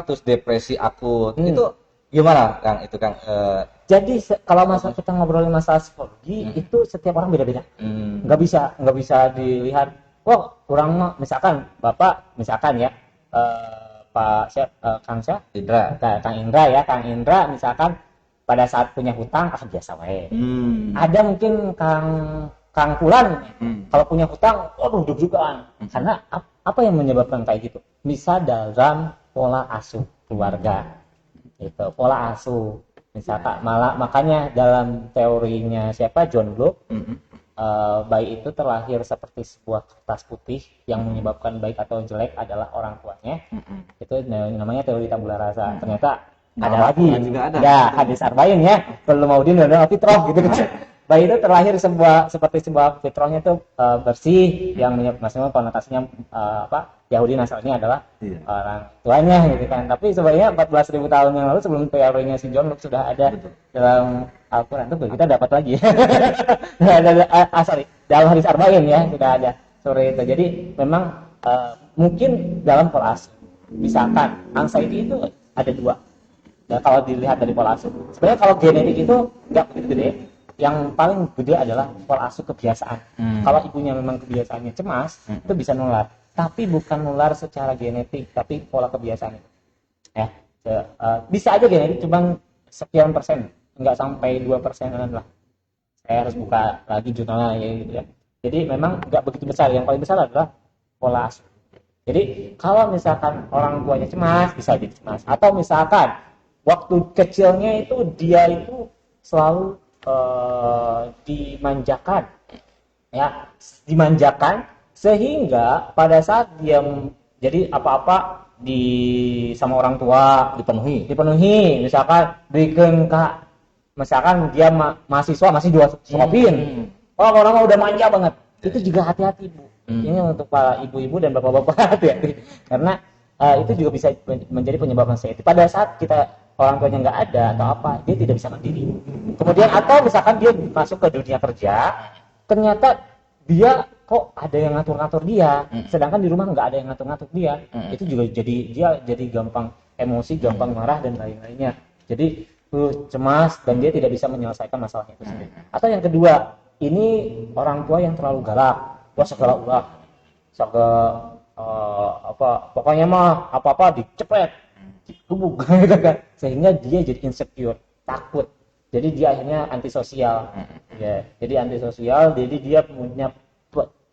Terus depresi akut itu gimana Kang itu Kang? Jadi kalau kita ngobrolin masalah psikologi itu setiap orang beda-beda. Nggak bisa dilihat. Kurang misalkan Bapak ya Kang siapa? Indra. Kang Indra ya, Kang Indra misalkan pada saat punya hutang biasa wae. Ada mungkin Kang Pulan kalau punya hutang, waduh deg-degan. Karena apa yang menyebabkan kayak gitu? Bisa dalam pola asuh keluarga. Itu pola asuh. Misalkan malah makanya dalam teorinya siapa John Locke, bayi itu terlahir seperti sebuah kertas putih yang menyebabkan baik atau jelek adalah orang tuanya. Itu namanya teori tabula rasa. Ternyata ada lagi juga ada. Ya hadis arba'in ya, kullu maudin wa fitrah gitu kan. Bayi itu terlahir seperti sebuah fitrahnya itu bersih, yang maksudnya konotasinya Yahudi Nasrani adalah orang tuanya gitu kan. Tapi sebenarnya 14.000 tahun yang lalu sebelum teorinya si John Locke sudah ada dalam Al-Quran itu kita dapat lagi. Dalam hadis arba'in ya sudah ada sore itu. Jadi memang mungkin dalam pola asuh misalkan anxiety itu ada dua. Ya, kalau dilihat dari pola asuh. Sebenarnya kalau genetik itu nggak begitu gede. Yang paling gede adalah pola asuh kebiasaan. Kalau ibunya memang kebiasaannya cemas, itu bisa nular. Tapi bukan nular secara genetik, tapi pola kebiasaan itu. Ya, bisa aja genetik, cuma sekian persen, nggak sampai 2%-an lah. Saya harus buka lagi jurnalnya ya, gitu ya. Jadi memang nggak begitu besar. Yang paling besar adalah pola asuh. Jadi kalau misalkan orang tuanya cemas, bisa jadi cemas. Atau misalkan waktu kecilnya itu dia itu selalu dimanjakan, ya, dimanjakan sehingga pada saat dia jadi apa-apa sama orang tua dipenuhi, misalkan berikan kak, misalkan dia mahasiswa masih suapin, orang udah manja banget, itu juga hati-hati Bu. Ini untuk para ibu-ibu dan bapak-bapak hati-hati, karena itu juga bisa menjadi penyebab anxiety. Pada saat kita orang tuanya nggak ada atau apa, dia tidak bisa mandiri. Kemudian atau misalkan dia masuk ke dunia kerja, ternyata dia kok ada yang ngatur-ngatur dia, sedangkan di rumah nggak ada yang ngatur-ngatur dia. Itu juga jadi gampang emosi, gampang marah dan lain-lainnya. Jadi cemas dan dia tidak bisa menyelesaikan masalahnya itu sendiri. Atau yang kedua, ini orang tua yang terlalu galak, segala ulah, pokoknya mah apa-apa dicepret, dikubuk gitu kan, sehingga dia jadi insecure, takut, jadi dia akhirnya antisosial, ya, jadi antisosial, jadi dia punya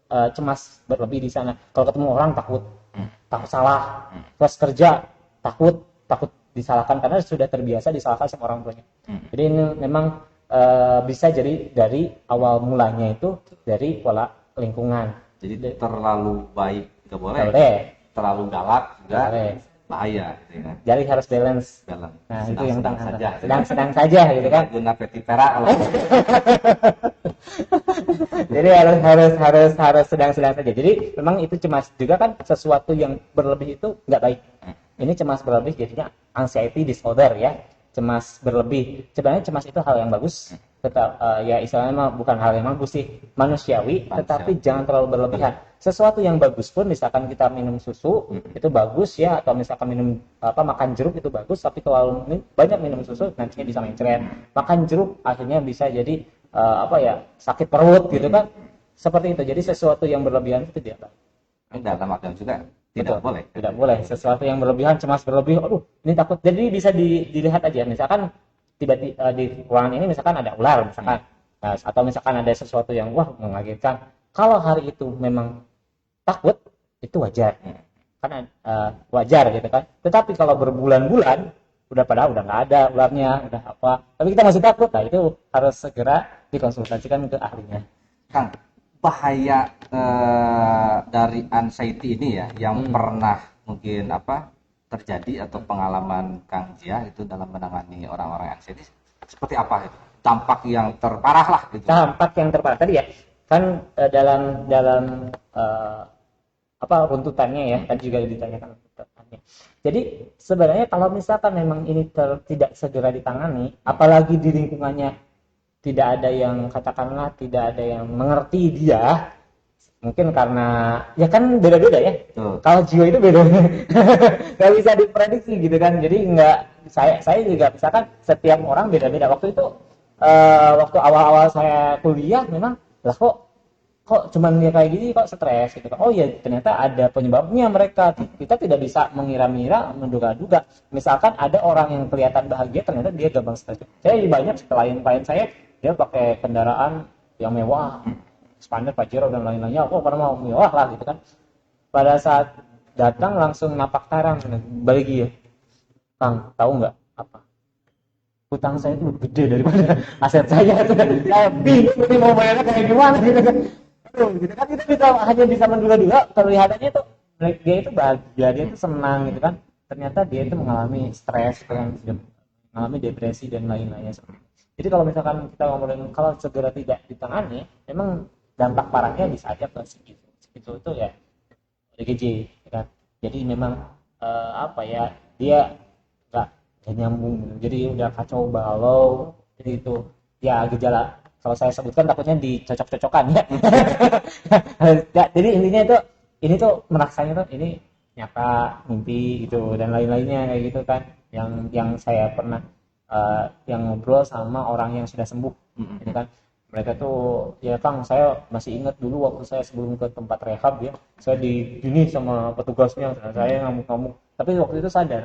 cemas berlebih di sana. Kalau ketemu orang takut salah, pas kerja takut disalahkan karena sudah terbiasa disalahkan sama orang tuanya. Jadi ini memang bisa jadi dari awal mulanya itu dari pola lingkungan. Jadi terlalu baik nggak boleh, terlalu galak juga bahaya gitu ya. Jadi harus balance. Nah, itu yang sedang saja gitu kan. Guna petipera kalau jadi harus sedang saja. Jadi memang itu cemas juga kan sesuatu yang berlebih itu nggak baik. Ini cemas berlebih jadinya anxiety disorder ya. Cemas berlebih. Sebenarnya cemas itu hal yang bagus. Tetap ya istilahnya bukan hal yang bagus sih, manusiawi, tetapi jangan terlalu berlebihan. Sesuatu yang bagus pun misalkan kita minum susu itu bagus ya, atau misalkan makan jeruk itu bagus, tapi terlalu banyak minum susu nantinya bisa mencret. Makan jeruk akhirnya bisa jadi sakit perut gitu kan. Seperti itu. Jadi sesuatu yang berlebihan itu tidak baik. Dalam agama juga tidak boleh. Sesuatu yang berlebihan, cemas berlebih, aduh ini takut. Jadi bisa dilihat aja, misalkan tiba-tiba di ruangan ini misalkan ada ular misalkan, atau misalkan ada sesuatu yang mengagetkan. Kalau hari itu memang takut, itu wajar, karena wajar gitu kan. Tetapi kalau berbulan-bulan udah nggak ada ularnya, udah apa, tapi kita masih takut, nah itu harus segera dikonsultasikan ke ahlinya. Kang, bahaya dari anxiety ini ya, yang pernah mungkin terjadi atau pengalaman Kang Jia itu dalam menangani orang-orang anxiety seperti apa itu? Dampak yang terparah lah gitu. Dampak yang terparah tadi ya kan dalam runtutannya ya, tadi juga ditanyakan runtutannya. Jadi sebenarnya kalau misalkan memang ini tidak segera ditangani, apalagi di lingkungannya tidak ada yang katakanlah tidak ada yang mengerti dia, mungkin karena ya kan beda-beda ya. Kalau jiwa itu beda, nggak bisa diprediksi gitu kan. Jadi saya juga misalkan setiap orang beda-beda. Waktu itu waktu awal-awal saya kuliah memang lah kok kok cuman dia kayak gini kok stres gitu kan. Oh ya ternyata ada penyebabnya mereka. Kita tidak bisa mengira-ngira, menduga-duga. Misalkan ada orang yang kelihatan bahagia ternyata dia gampang stres. Saya banyak klien saya dia pakai kendaraan yang mewah, Xpander, Pajero dan lain-lainnya. Oh karena mau mewah lah gitu kan. Pada saat datang langsung napak tarang balik ya. Kang, tahu nggak apa? Hutang saya itu lebih gede daripada aset saya. Saya bingung nih mau bayarnya kayak gimana gitu kan. Gitu kan kita hanya bisa menduga-duga, kelihatannya tuh dia itu bahagia, dia itu senang gitu kan, ternyata dia itu mengalami stres kan, mengalami depresi dan lain-lainnya. Jadi kalau misalkan kita ngomongin kalau segera tidak ditangani, memang dampak parahnya bisa aja ke segitu itu ya ODGJ ya kan. Jadi memang dia nggak nyambung, jadi udah kacau balau, jadi itu ya gejala. Kalau saya sebutkan takutnya dicocok-cocokan ya. Jadi intinya ini tuh merasanya tuh ini nyata, mimpi gitu dan lain-lainnya kayak gitu kan. Yang saya pernah yang ngobrol sama orang yang sudah sembuh, gitu kan. Mereka tuh ya Kang, saya masih ingat dulu waktu saya sebelum ke tempat rehab ya, saya digini sama petugasnya, saya ngamuk-ngamuk. Tapi waktu itu sadar.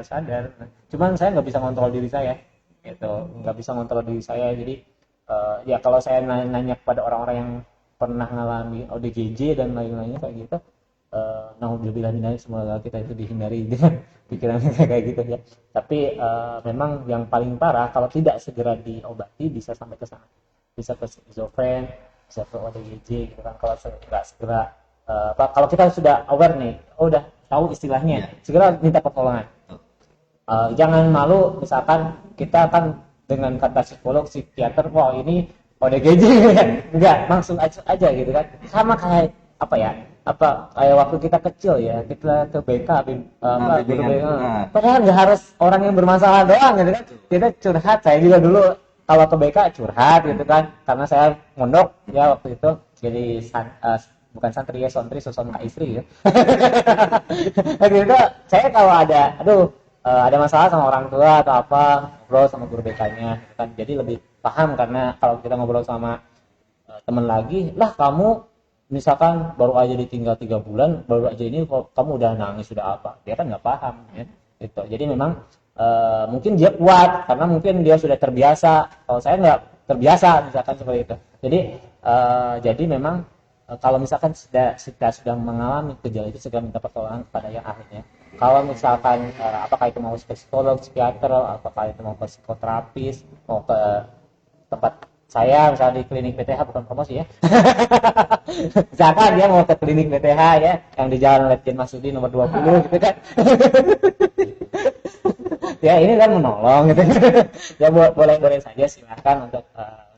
Cuman saya nggak bisa ngontrol diri saya, gitu, nggak bisa ngontrol diri saya. Jadi ya kalau saya nanya kepada orang-orang yang pernah mengalami ODGJ dan lain-lainnya kayak gitu, naudzubillah semoga kita itu dihindari dengan pikiran kayak gitu ya. Tapi memang yang paling parah kalau tidak segera diobati bisa sampai ke sana, bisa ke skizofren, bisa ke ODGJ gitu kan. Kalau nggak segera kalau kita sudah aware nih, udah tahu istilahnya, segera minta pertolongan. Jangan malu, misalkan kita kan dengan kata psikolog, psikiater, wah ini ODGJ enggak, langsung aja gitu kan. Sama kayak kayak waktu kita kecil ya, kita ke BK padahal nggak harus orang yang bermasalah doang gitu kan, kita curhat. Saya juga dulu kalau ke BK curhat gitu kan, karena saya mondok ya waktu itu, jadi bukan santri ya, soson kak istri ya. Gitu, saya kalau ada masalah sama orang tua atau apa, ngobrol sama guru BK-nya kan, jadi lebih paham. Karena kalau kita ngobrol sama teman lagi, lah kamu misalkan baru aja ditinggal 3 bulan, baru aja ini kamu udah nangis, sudah apa, dia kan nggak paham ya gitu. Jadi memang mungkin dia kuat karena mungkin dia sudah terbiasa, kalau saya nggak terbiasa misalkan seperti itu. Jadi memang kalau misalkan sudah mengalami gejala itu, segera minta pertolongan kepada yang ahlinya. Kalau misalkan apakah itu mau ke psikolog, psikiater, apakah itu mau ke psikoterapis, mau ke tempat saya misalnya di klinik PTH, bukan promosi ya. Misalkan dia mau ke klinik PTH ya, yang di Jalan Letjen Masudi nomor 20 gitu kan. Ya ini kan menolong gitu. Ya boleh saja, silakan untuk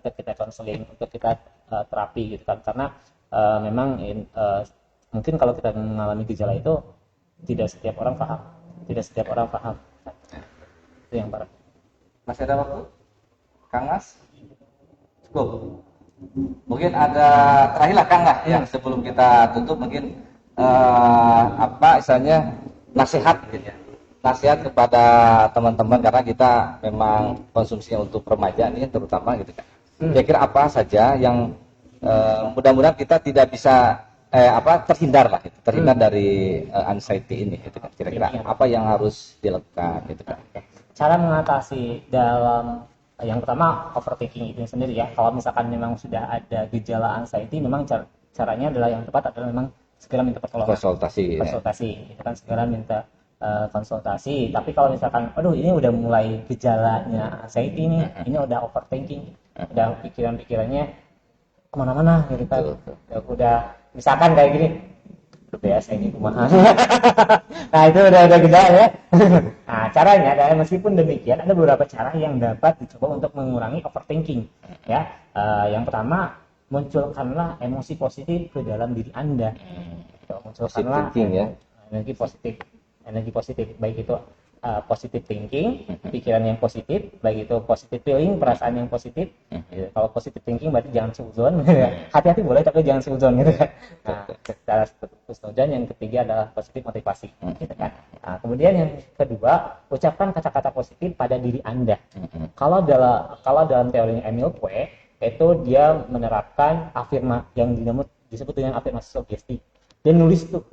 kita konseling, untuk kita terapi gitu kan. Karena memang mungkin kalau kita mengalami gejala itu tidak setiap orang paham. Itu yang parah. Masih ada waktu? Kang Mas? Cukup. Mungkin ada terakhir lah Kang lah, yang sebelum kita tutup mungkin istilahnya nasihat gitu ya. Nasihat kepada teman-teman, karena kita memang konsumsinya untuk remaja ini terutama gitu kan. Kira-kira apa saja yang mudah-mudahan kita tidak bisa terhindar dari anxiety ini gitu kan. Kira-kira apa yang harus dilakukan gitu kan. Cara mengatasi dalam yang pertama overthinking itu sendiri ya. Kalau misalkan memang sudah ada gejala anxiety, memang caranya adalah yang tepat adalah memang segera minta pertolongan. Konsultasi. Itu kan segera minta konsultasi. Tapi kalau misalkan ini udah mulai gejalanya anxiety ini udah overthinking, udah pikirannya kemana-mana gitu kan. Udah misalkan kayak gini, udah biasa ini kumaha. Nah itu udah gejala ya. Nah caranya adalah, meskipun demikian, ada beberapa cara yang dapat dicoba untuk mengurangi overthinking ya. Yang pertama, munculkanlah emosi positif ke dalam diri Anda. Munculkanlah energi positif, baik itu positive thinking, pikiran yang positif, baik itu positive feeling, perasaan yang positif. Kalau positive thinking berarti jangan suudzon, hati-hati boleh tapi jangan suudzon gitu kan. Nah, secara suudzon. Yang ketiga adalah positif motivasi, gitu kan. Nah, kemudian yang kedua, ucapkan kata-kata positif pada diri Anda. Kalau dalam teorinya Emil Pueh, itu dia menerapkan disebut dengan afirmasi sugesti. Dia nulis tuh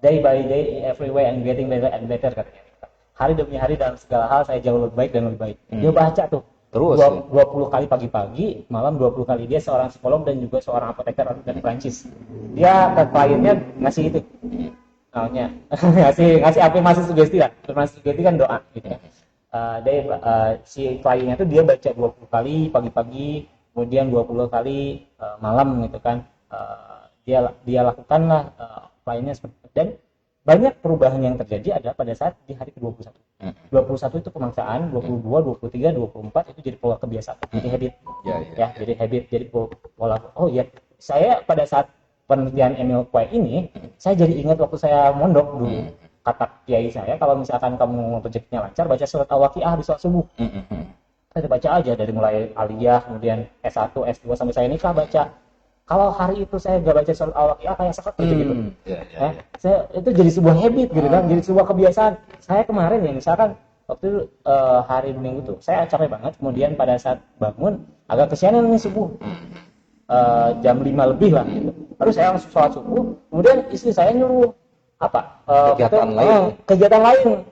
day by day, every way and getting better and better katanya. Hari demi hari dalam segala hal saya jauh lebih baik dan lebih baik. Dia baca tuh Terus 20 kali pagi-pagi, malam 20 kali. Dia seorang psikolog dan juga seorang apoteker dari Prancis. Dia ke kliennya ngasih itu. Namanya ngasih afirmasi sugesti lah. Afirmasi sugesti kan doa gitu ya. Si kliennya tuh dia baca 20 kali pagi-pagi, kemudian 20 kali malam gitu kan. Dia lakukanlah kliennya seperti itu. Dan banyak perubahan yang terjadi adalah pada saat di hari ke-21. 21 itu pemaksaan, 22, 23, 24 itu jadi pola kebiasaan, jadi habit. Jadi habit, jadi pola. Oh iya, saya pada saat penelitian Emil Quay ini, saya jadi ingat waktu saya mondok dulu. Kata kiai saya, kalau misalkan kamu rezekinya lancar, baca surat Al-Waqiah di sholat subuh. Saya baca aja dari mulai aliyah, kemudian S1, S2 sampai saya nikah baca. Kalau hari itu saya gak baca surat Al-Waqiah kayak sakit gitu. Saya itu jadi sebuah habit gitu kan, jadi sebuah kebiasaan. Saya kemarin ya misalkan waktu itu, hari Minggu tuh saya capek banget, kemudian pada saat bangun agak kesianan nih subuh. Jam 5 lebih lah gitu. Lalu saya langsung sholat subuh, kemudian istri saya nyuruh kegiatan lain.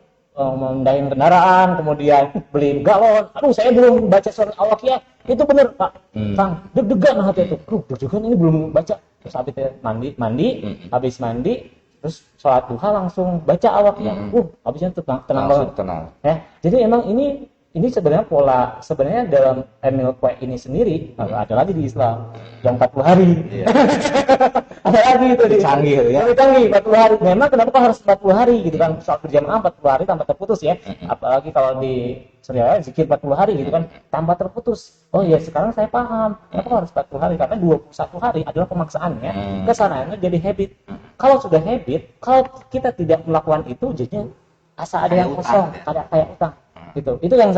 Mendain kendaraan, kemudian beli galon. Aduh, saya belum baca surat Al-Waqiah. Itu bener, Pak. Kang, deg-degan hati itu. Deg-degan ini belum baca. Terus habis mandi, habis mandi, terus sholat duha langsung baca Al-Waqiah. Habisnya tenang banget. Ya, jadi emang ini sebenarnya pola, sebenarnya dalam Emil Quay ini sendiri ada lagi di Islam yang 40 hari. Ada lagi itu canggih ya. Lebih canggih 40 hari. Memang kenapa harus 40 hari gitu kan? Sholat berjamaah 40 hari tanpa terputus ya. Apalagi kalau di Surya zikir 40 hari gitu kan tanpa terputus. Oh iya, sekarang saya paham. Kenapa harus 40 hari? Karena 21 hari adalah pemaksaannya. Kesanaannya jadi habit. Kalau sudah habit, kalau kita tidak melakukan itu jadinya asa ada yang kosong, ada kayak utang. Gitu. Itu yang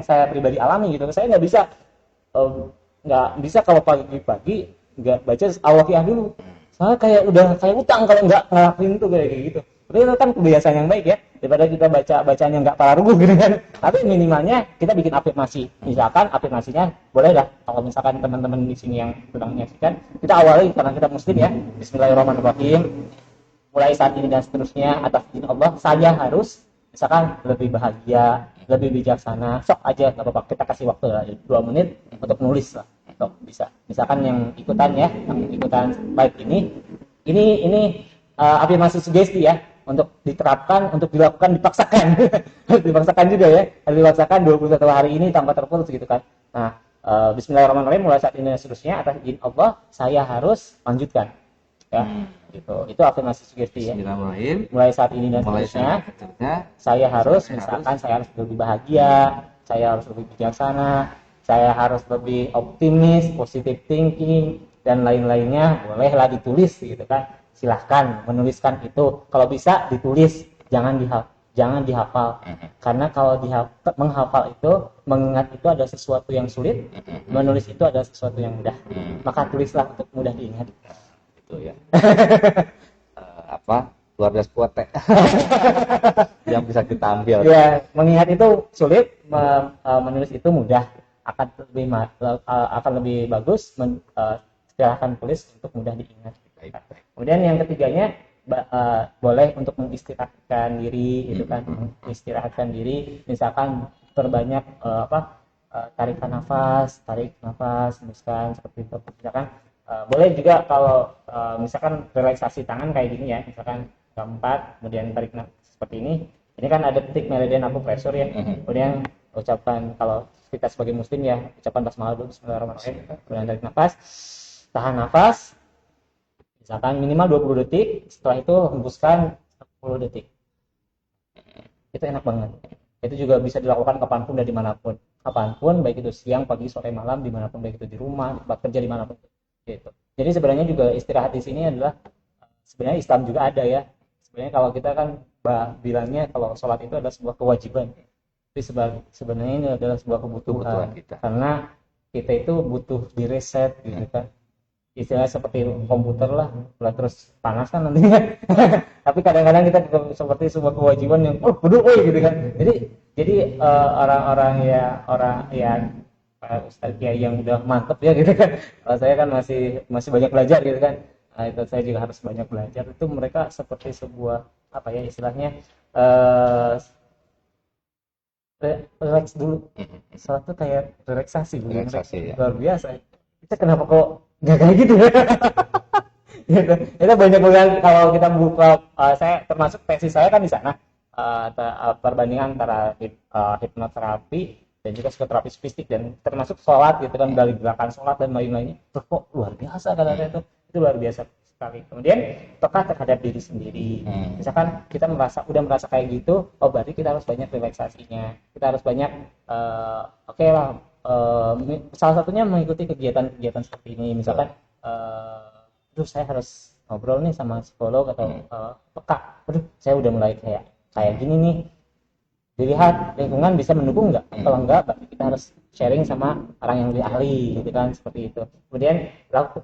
saya pribadi alami gitu. Saya nggak bisa kalau pagi-pagi nggak baca Al-Waqiah dulu. Saya kayak udah kayak utang kalau nggak ngelakuin itu kayak gitu. Itu kan kebiasaan yang baik ya, daripada kita bacaan yang nggak pararuh gitu kan. Tapi minimalnya kita bikin afirmasi. Misalkan afirmasinya boleh dah kalau misalkan teman-teman di sini yang sedang menyaksikan, kita awali karena kita muslim ya. Bismillahirrahmanirrahim. Mulai saat ini dan seterusnya atas izin Allah saya harus misalkan lebih bahagia, lebih bijaksana. Sok aja nggak apa-apa, kita kasih waktu lah 2 menit untuk nulis lah. Sok bisa. Misalkan yang ikutan baik ini afirmasi sugesti ya, untuk diterapkan, untuk dilakukan dipaksakan. Dipaksakan juga ya. Dipaksakan 21 hari ini tanpa terputus gitu kan. Nah, bismillahirrahmanirrahim mulai saat ini dan seterusnya atas izin Allah saya harus lanjutkan. Ya, gitu. Itu afirmasi sugesti ya. Mulai saat ini dan seterusnya saya harus saya harus lebih bahagia, saya harus lebih bijaksana, saya harus lebih optimis, positive thinking dan lain-lainnya. Bolehlah ditulis gitu kan. Silahkan menuliskan itu. Kalau bisa ditulis, jangan dihafal. Karena kalau menghafal itu, mengingat itu ada sesuatu yang sulit, menulis itu ada sesuatu yang mudah. Maka tulislah untuk mudah diingat. Itu ya. Luar biasa kuat yang bisa kita ambil ya. Mengingat itu sulit, menulis itu mudah, akan lebih bagus silahkan tulis untuk mudah diingat. Kemudian yang ketiganya boleh untuk mengistirahatkan diri itu kan, mengistirahatkan diri, misalkan perbanyak tarik nafas misalkan seperti itu. Misalkan boleh juga kalau misalkan relaksasi tangan kayak gini ya, misalkan keempat, kemudian tarik nafas seperti ini kan ada titik meridian akupressure ya. Kemudian ucapkan, kalau kita sebagai muslim ya, ucapan basmalah dulu, bismillahirrahmanirrahim, kemudian tarik nafas, tahan nafas misalkan minimal 20 detik, setelah itu hembuskan 10 detik. Itu enak banget. Itu juga bisa dilakukan kapanpun dan dimanapun, baik itu siang, pagi, sore, malam, dimanapun, baik itu di rumah, tempat kerja, dimanapun gitu. Jadi sebenarnya juga istirahat di sini adalah, sebenarnya Islam juga ada ya. Sebenarnya kalau kita kan bilangnya kalau sholat itu adalah sebuah kewajiban, tapi sebenarnya ini adalah sebuah kebutuhan kita. Karena kita itu butuh direset gitu kan. Istilah seperti komputer lah terus panas kan nantinya. Tapi kadang-kadang kita seperti sebuah kewajiban yang gitu kan. Jadi orang-orang Ustadz Kiai yang udah mantep ya gitu kan. Kalau saya kan masih banyak belajar gitu kan. Nah, itu saya juga harus banyak belajar. Itu mereka seperti sebuah apa ya istilahnya, eh relax dulu. Suatu kayak relaksasi dulu. Relaksasi, ya. Luar biasa. Kita kenapa kok nggak kayak gitu ya? Gitu. Itu banyak banget kalau kita buka, saya termasuk tesis saya kan di sana, perbandingan antara hipnoterapi dan juga psikoterapi fisik dan termasuk sholat gitu kan, dari gerakan sholat dan lain-lainnya. Tuh, kok luar biasa kata saya itu luar biasa sekali. Kemudian peka terhadap diri sendiri. Misalkan kita udah merasa kayak gitu, oh berarti kita harus banyak relaksasinya. Kita harus banyak, oke lah, salah satunya mengikuti kegiatan-kegiatan seperti ini. Misalkan, terus saya harus ngobrol nih sama psikolog atau peka. Aduh, saya udah mulai kayak gini nih. Dilihat lingkungan bisa mendukung nggak? Kalau enggak, berarti kita harus sharing sama orang yang lebih ahli, gitu kan, seperti itu. Kemudian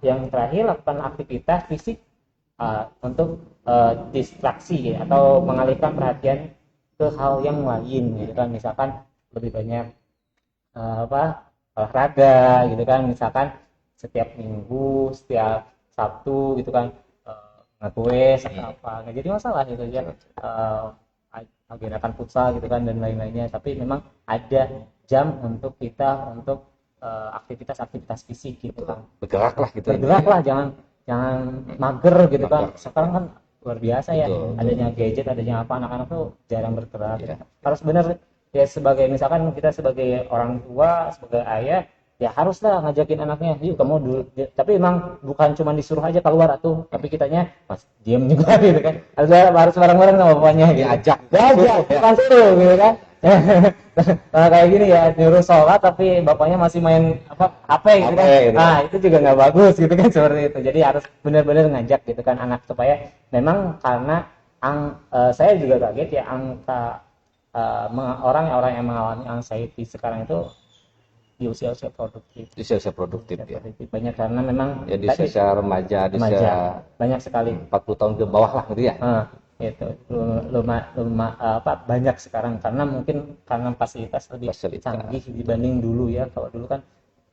yang terakhir, lakukan aktivitas fisik untuk distraksi ya, atau mengalihkan perhatian ke hal yang lain, gitu kan. Misalkan lebih banyak olahraga, gitu kan. Misalkan setiap minggu, setiap Sabtu, gitu kan, nge-quiz atau apa, nggak jadi masalah gitu ya. Gerakan futsal gitu kan dan lain-lainnya, tapi memang ada jam untuk kita untuk aktivitas fisik gitu kan. Bergeraklah gitu. Bergeraklah, jangan mager gitu kan. Sekarang kan luar biasa ya, adanya gadget, adanya apa, anak-anak tuh jarang bergerak. Harus benar ya, sebagai misalkan kita sebagai orang tua, sebagai ayah, ya haruslah ngajakin anaknya, yuk kamu dulu. Tapi emang bukan cuma disuruh aja keluar tuh, tapi kitanya pas diam juga gitu kan. Harus bareng-bareng sama bapaknya gitu. Diajak, bukan suruh gitu kan. Nah, kayak gini ya, nyuruh sholat tapi bapaknya masih main HP gitu kan. Nah, itu juga nggak bagus gitu kan, seperti itu. Jadi harus benar-benar ngajak gitu kan anak, supaya memang karena saya juga kaget ya, angka orang yang mengalami anxiety sekarang itu di usia-usia produktif. Ya. Banyak karena memang ya di usia remaja, banyak sekali. 40 tahun ke bawah lah gitu ya. Itu banyak sekarang, karena mungkin karena fasilitas lebih canggih dibanding dulu ya. Kalau dulu kan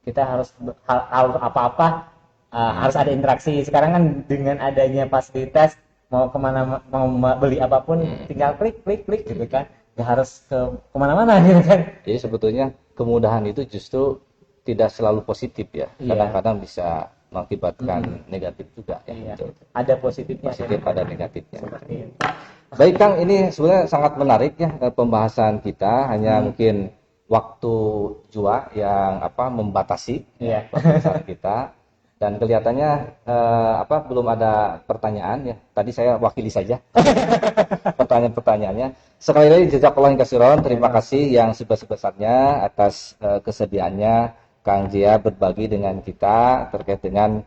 kita harus apa-apa harus ada interaksi. Sekarang kan dengan adanya fasilitas, mau kemana, mau beli apapun tinggal klik gitu kan, nggak harus ke kemana-mana gitu kan. Jadi sebetulnya kemudahan itu justru tidak selalu positif ya. Kadang-kadang bisa mengakibatkan negatif juga ya. Ada positifnya, ada negatifnya. Baik Kang, ini sebenarnya sangat menarik ya pembahasan kita. Hanya mungkin waktu jua yang membatasi pembahasan kita. Dan kelihatannya belum ada pertanyaan ya. Tadi saya wakili saja pertanyaan-pertanyaannya. Sekali lagi jazakallahu khairan, terima kasih yang sebesar-besarnya atas kesediaannya Kang Jia berbagi dengan kita terkait dengan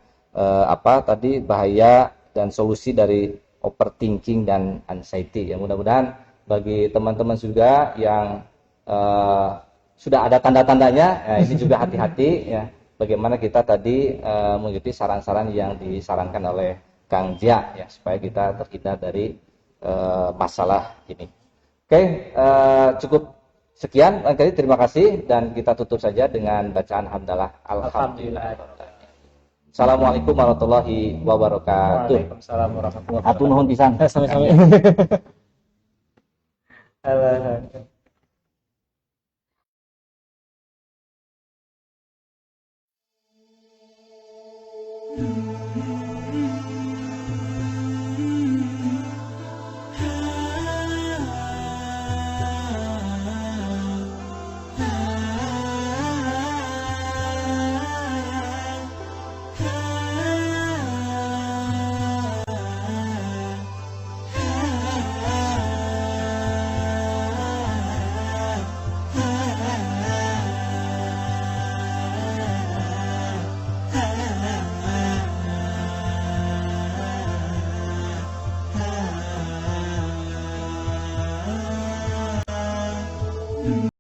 tadi bahaya dan solusi dari overthinking dan anxiety. Ya, mudah-mudahan bagi teman-teman juga yang sudah ada tanda-tandanya, ini juga hati-hati ya. Bagaimana kita tadi mengikuti saran-saran yang disarankan oleh Kang Jia ya, supaya kita terhindar dari masalah ini. Oke, cukup sekian. Terima kasih dan kita tutup saja dengan bacaan hamdalah. Alhamdulillah. Assalamualaikum warahmatullahi wabarakatuh. Waalaikumsalam warahmatullahi wabarakatuh. Atur nuhun pisan. Sami-sami.